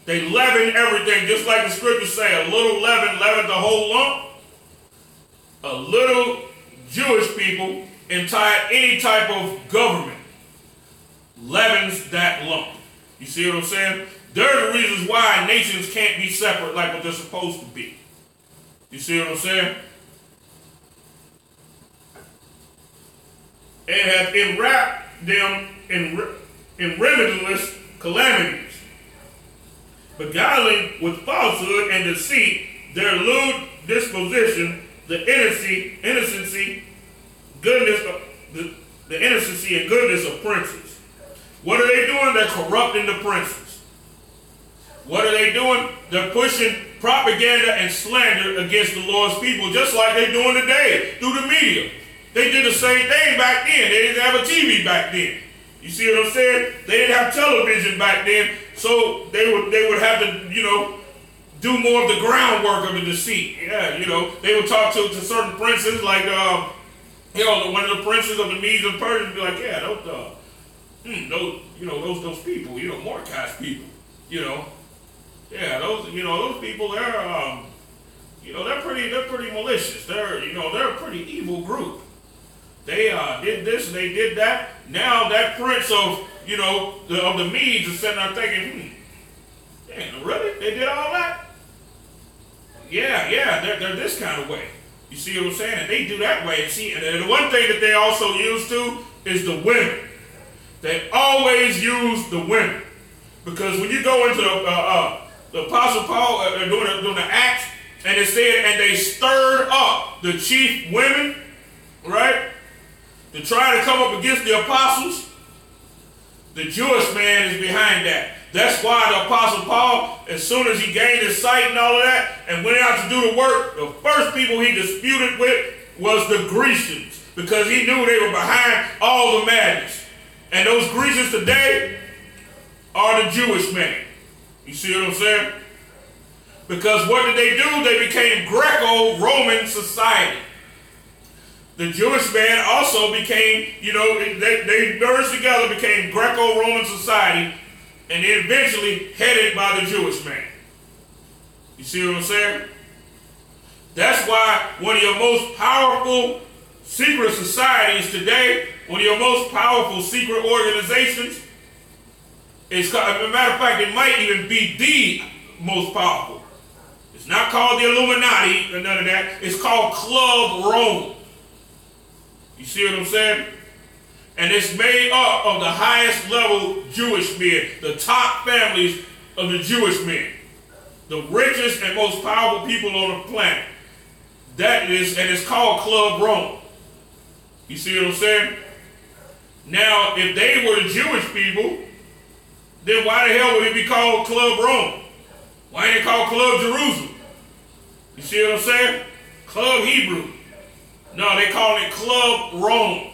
They leaven everything, just like the scriptures say, a little leaven leavened the whole lump. A little Jewish people inside any type of government leavens that lump. You see what I'm saying? There are the reasons why nations can't be separate like what they're supposed to be. You see what I'm saying? And have enwrapped them in remediless calamities, beguiling with falsehood and deceit their lewd disposition, the innocency and goodness of princes. What are they doing? They're corrupting the princes. What are they doing? They're pushing propaganda and slander against the Lord's people, just like they're doing today through the media. They did the same thing back then. They didn't have a TV back then. You see what I'm saying? They didn't have television back then, so they would have to, do more of the groundwork of the deceit. Yeah, they would talk to certain princes, like, one of the princes of the Medes and Persians would be like, yeah, those people, Mordecai's people, yeah, those people, they're pretty malicious. They're a pretty evil group. They did this and they did that. Now that prince of the Medes is sitting there thinking, damn, really? They did all that? Yeah, they're this kind of way. You see what I'm saying? And they do that way. And the one thing that they also use too is the women. They always use the women, because when you go into the Apostle Paul doing the Acts, and it said, and they stirred up the chief women, right, to try to come up against the apostles. The Jewish man is behind that. That's why the Apostle Paul, as soon as he gained his sight and all of that, and went out to do the work, the first people he disputed with was the Grecians, because he knew they were behind all the madness. And those Grecians today are the Jewish men. You see what I'm saying? Because what did they do? They became Greco-Roman society. The Jewish man also became, they merged together, became Greco-Roman society, and then eventually headed by the Jewish man. You see what I'm saying? That's why one of your most powerful secret societies today, one of your most powerful secret organizations, as a matter of fact, it might even be the most powerful. It's not called the Illuminati or none of that. It's called Club Rome. You see what I'm saying? And it's made up of the highest level Jewish men, the top families of the Jewish men, the richest and most powerful people on the planet. That is, and it's called Club Rome. You see what I'm saying? Now, if they were the Jewish people, then why the hell would it be called Club Rome? Why ain't it called Club Jerusalem? You see what I'm saying? Club Hebrew. No, they call it Club Rome.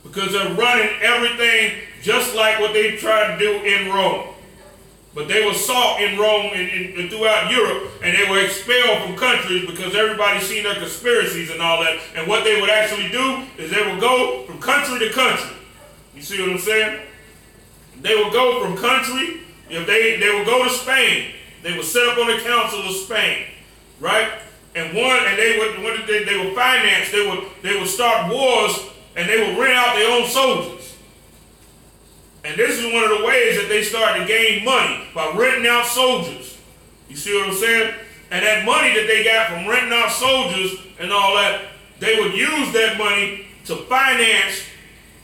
Because they're running everything just like what they tried to do in Rome. But they were sought in Rome and throughout Europe, and they were expelled from countries because everybody seen their conspiracies and all that. And what they would actually do is they would go from country to country. You see what I'm saying? They would go from country, if they would go to Spain. They would set up on the council of Spain, right? And they would finance, they would start wars, and they would rent out their own soldiers. And this is one of the ways that they started to gain money, by renting out soldiers. You see what I'm saying? And that money that they got from renting out soldiers and all that, they would use that money to finance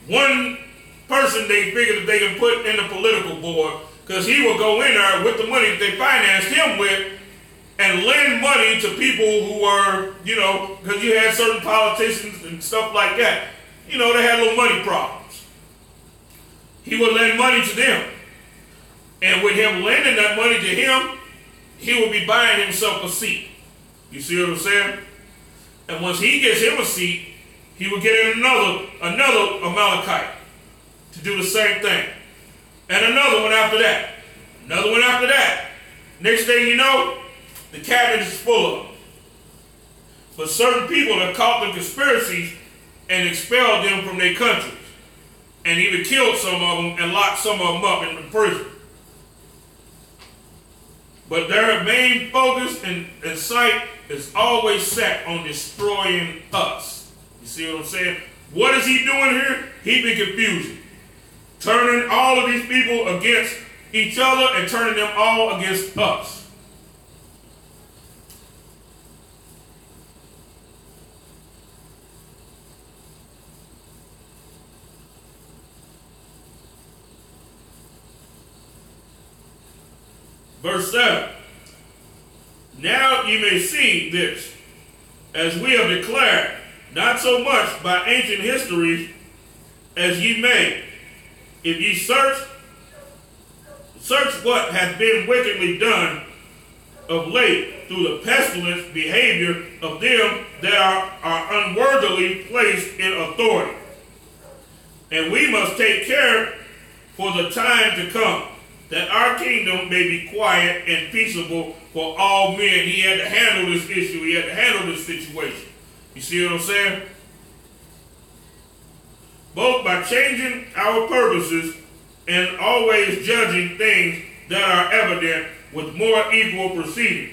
one person they figured that they can put in the political board, because he would go in there with the money that they financed him with and lend money to people who were, because you had certain politicians and stuff like that, they had little money problems. He would lend money to them. And with him lending that money to him, he would be buying himself a seat. You see what I'm saying? And once he gets him a seat, he would get another Amalekite to do the same thing. And another one after that. Another one after that. Next thing you know, the cabinet is full of them. But certain people have caught the conspiracies and expelled them from their countries. And even killed some of them and locked some of them up in the prison. But their main focus and sight is always set on destroying us. You see what I'm saying? What is he doing here? Heaping confusion. Turning all of these people against each other and turning them all against us. Verse 7. Now ye may see this, as we have declared, not so much by ancient histories as ye may, if ye search what hath been wickedly done of late through the pestilence behavior of them that are unworthily placed in authority. And we must take care for the time to come, that our kingdom may be quiet and peaceable for all men. He had to handle this issue. He had to handle this situation. You see what I'm saying? Both by changing our purposes and always judging things that are evident with more equal proceedings.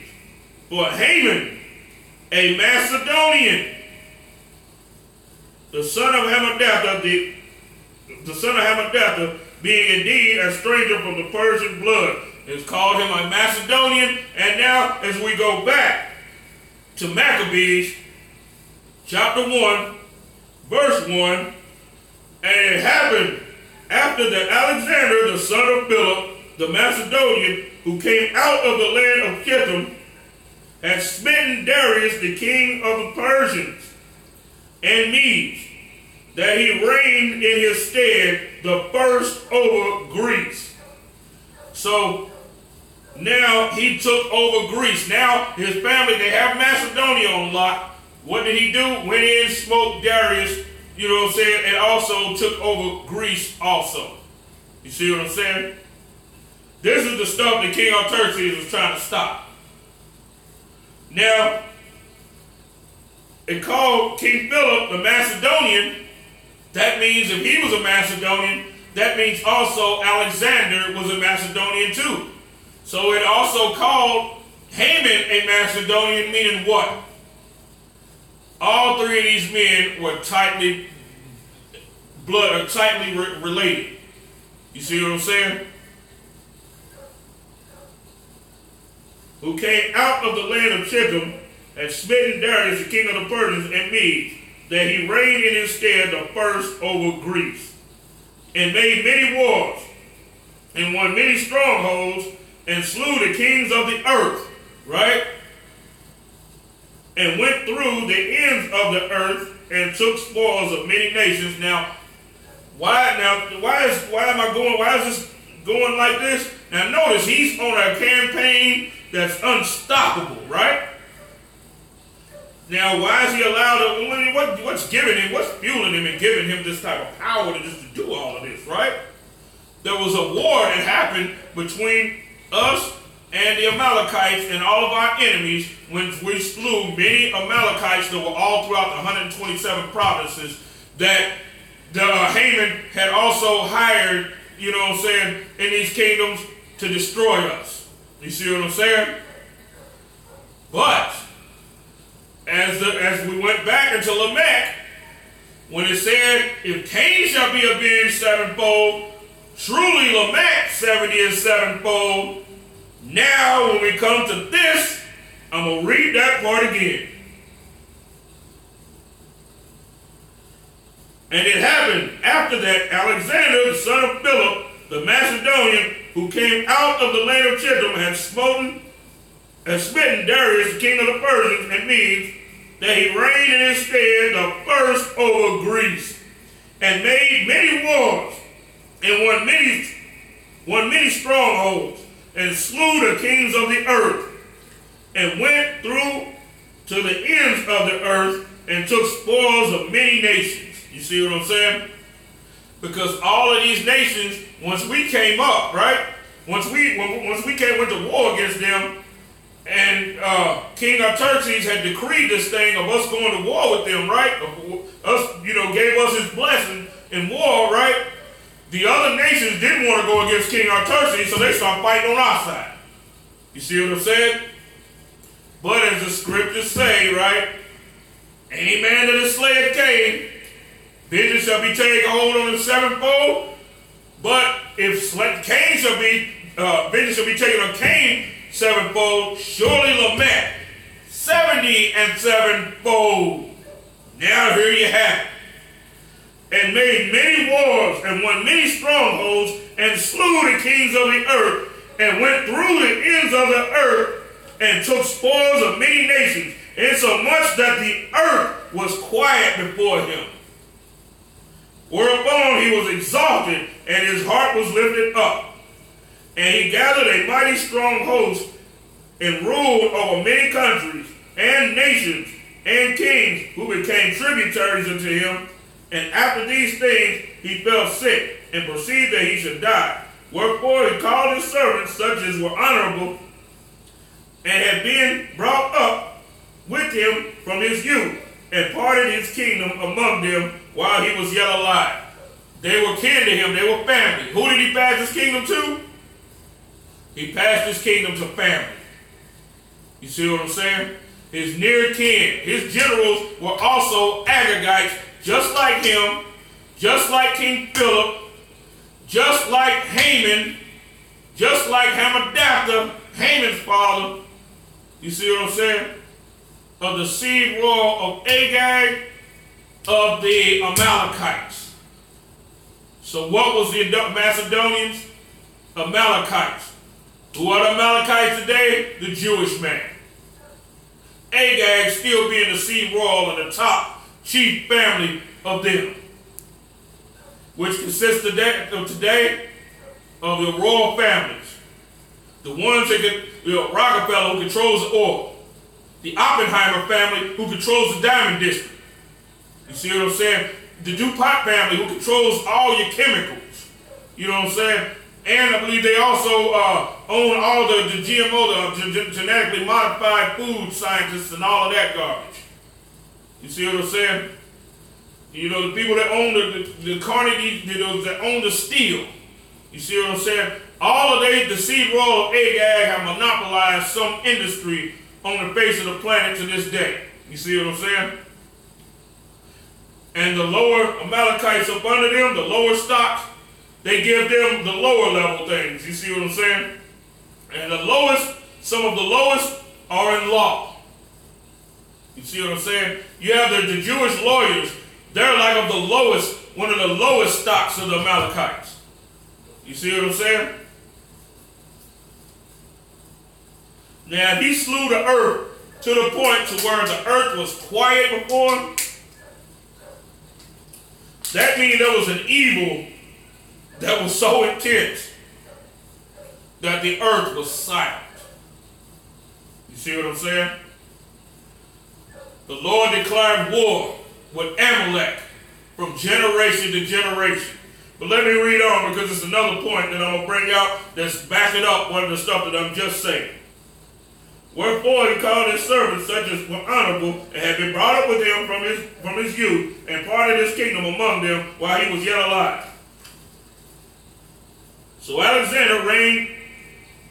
For Haman, a Macedonian, the son of Hammedatha, being indeed a stranger from the Persian blood, is called him a Macedonian. And now, as we go back to Maccabees, chapter 1, verse 1, and it happened after that Alexander, the son of Philip, the Macedonian, who came out of the land of Kittim, had smitten Darius, the king of the Persians and Medes, that he reigned in his stead the first over Greece. So now he took over Greece. Now his family, they have Macedonia on lock. What did he do? Went in, smoked Darius, you know what I'm saying, and also took over Greece also. You see what I'm saying? This is the stuff that King Artaxerxes was trying to stop. Now, it called King Philip the Macedonian. That means if he was a Macedonian, that means also Alexander was a Macedonian too. So it also called Haman a Macedonian, meaning what? All three of these men were tightly related. You see what I'm saying? Who came out of the land of Kittim, and smitten Darius, the king of the Persians and Medes, that he reigned in his stead the first over Greece, and made many wars, and won many strongholds, and slew the kings of the earth, right? And went through the ends of the earth, and took spoils of many nations. Why is this going like this? Now notice he's on a campaign that's unstoppable, right? Now why is he allowed to, what's giving him, what's fueling him and giving him this type of power to do all of this, right? There was a war that happened between us and the Amalekites and all of our enemies when we slew many Amalekites that were all throughout the 127 provinces that Haman had also hired, you know what I'm saying, in these kingdoms to destroy us. You see what I'm saying? But as we went back into Lamech, when it said, if Cain shall be avenged sevenfold, truly Lamech 70 and sevenfold. Now when we come to this, I'm going to read that part again. And it happened after that, Alexander, the son of Philip, the Macedonian, who came out of the land of Chittim, had smitten Darius, the king of the Persians and Medes, that he reigned in his stead the first over Greece, and made many wars, and won many strongholds, and slew the kings of the earth, and went through to the ends of the earth, and took spoils of many nations. You see what I'm saying? Because all of these nations, once we came up, right? Once we went to war against them, and King Artaxerxes had decreed this thing of us going to war with them, right? Gave us his blessing in war, right? The other nations didn't want to go against King Artaxerxes, so they started fighting on our side. You see what I'm saying? But as the scriptures say, right? Any man that is slayed Cain, vengeance shall be taken hold on the sevenfold. But if Cain shall be, vengeance shall be taken on Cain sevenfold, surely Lamech 70 and sevenfold. Now here you have it. And made many wars, and won many strongholds, and slew the kings of the earth, and went through the ends of the earth, and took spoils of many nations, insomuch that the earth was quiet before him. Whereupon he was exalted, and his heart was lifted up. And he gathered a mighty strong host, and ruled over many countries, and nations, and kings, who became tributaries unto him. And after these things he fell sick, and perceived that he should die. Wherefore he called his servants, such as were honorable, and had been brought up with him from his youth, and parted his kingdom among them while he was yet alive. They were kin to him, they were family. Who did he pass his kingdom to? He passed his kingdom to family. You see what I'm saying? His near kin. His generals were also Agagites, just like him, just like King Philip, just like Haman, just like Hammedatha, Haman's father. You see what I'm saying? Of the seed royal of Agag, of the Amalekites. So what was the Macedonians? Amalekites. Who are the Amalekites today? The Jewish man. Agag still being the seed royal and the top chief family of them, which consists today of the royal families. The ones that Rockefeller, who controls the oil. The Oppenheimer family, who controls the diamond district. You see what I'm saying? The DuPont family, who controls all your chemicals. You know what I'm saying? And I believe they also own all the GMO, the genetically modified food scientists and all of that garbage. You see what I'm saying? You know, the people that own the Carnegie, that own the steel. You see what I'm saying? All of the seed royal of Agag have monopolized some industry on the face of the planet to this day. You see what I'm saying? And the lower Amalekites up under them, the lower stocks, they give them the lower level things. You see what I'm saying? And the lowest, some of the lowest are in law. You see what I'm saying? You have the Jewish lawyers. They're like of the lowest, one of the lowest stocks of the Amalekites. You see what I'm saying? Now, he slew the earth to the point to where the earth was quiet before him. That means there was an evil that was so intense that the earth was silent. You see what I'm saying? The Lord declared war with Amalek from generation to generation. But let me read on, because it's another point that I'm going to bring out that's backing up one of the stuff that I'm just saying. Wherefore he called his servants, such as were honorable, and had been brought up with him from his youth, and parted his kingdom among them while he was yet alive. So Alexander reigned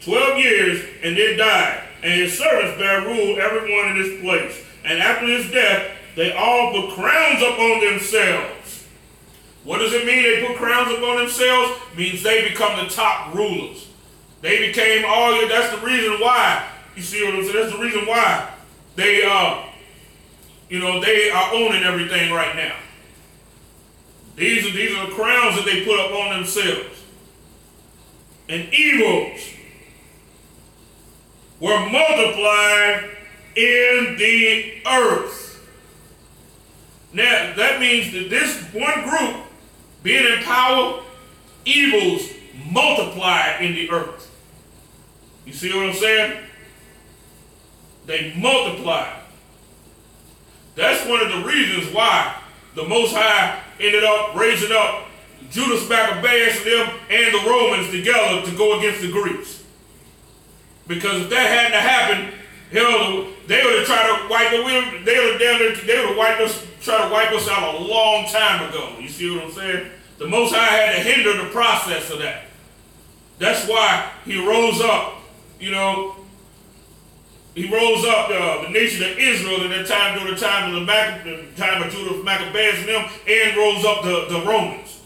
12 years and then died, and his servants bare rule every one in his place. And after his death, they all put crowns upon themselves. What does it mean they put crowns upon themselves? It means they become the top rulers. They became all, that's the reason why. You see what I'm saying? That's the reason why they they are owning everything right now. These are the crowns that they put up on themselves. And evils were multiplied in the earth. Now, that means that this one group being in power, evils multiplied in the earth. You see what I'm saying? They multiplied. That's one of the reasons why the Most High ended up raising up Judas Maccabeus and them and the Romans together to go against the Greeks. Because if that hadn't happened, hell, they would have tried to wipe us. They would have tried to wipe us out a long time ago. You see what I'm saying? The Most High had to hinder the process of that. That's why he rose up, he rose up the nation of Israel at that time, during the time of Judas Maccabeus and them, and rose up the Romans.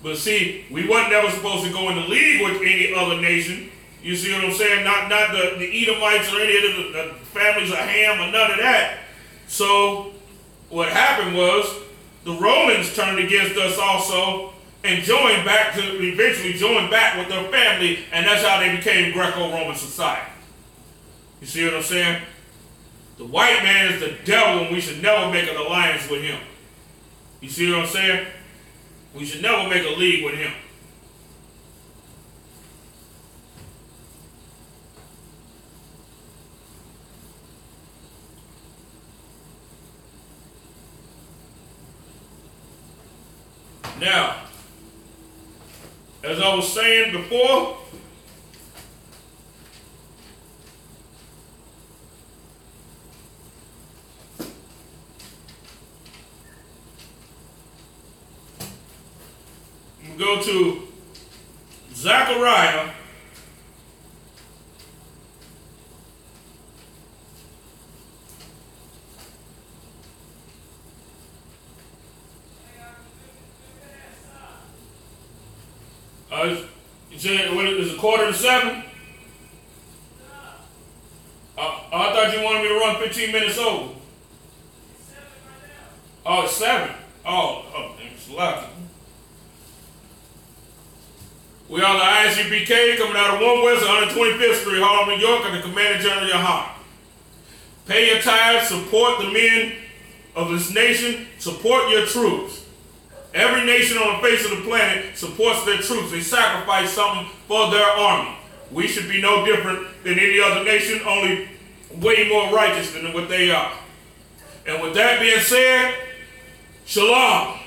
But see, we wasn't never supposed to go in the league with any other nation. You see what I'm saying? Not the Edomites or any of the families of Ham or none of that. So what happened was the Romans turned against us also and eventually joined back with their family, and that's how they became Greco-Roman society. You see what I'm saying? The white man is the devil, and we should never make an alliance with him. You see what I'm saying? We should never make a league with him. Now, as I was saying before, we go to Zechariah is it 6:45? I thought you wanted me to run 15 minutes over. Oh, it's 7. Oh, it's lucky. We are the Isupk coming out of 1 West 125th Street, Harlem, New York, and the Commander General of your heart. Pay your tithes, support the men of this nation, support your troops. Every nation on the face of the planet supports their troops. They sacrifice something for their army. We should be no different than any other nation, only way more righteous than what they are. And with that being said, Shalom.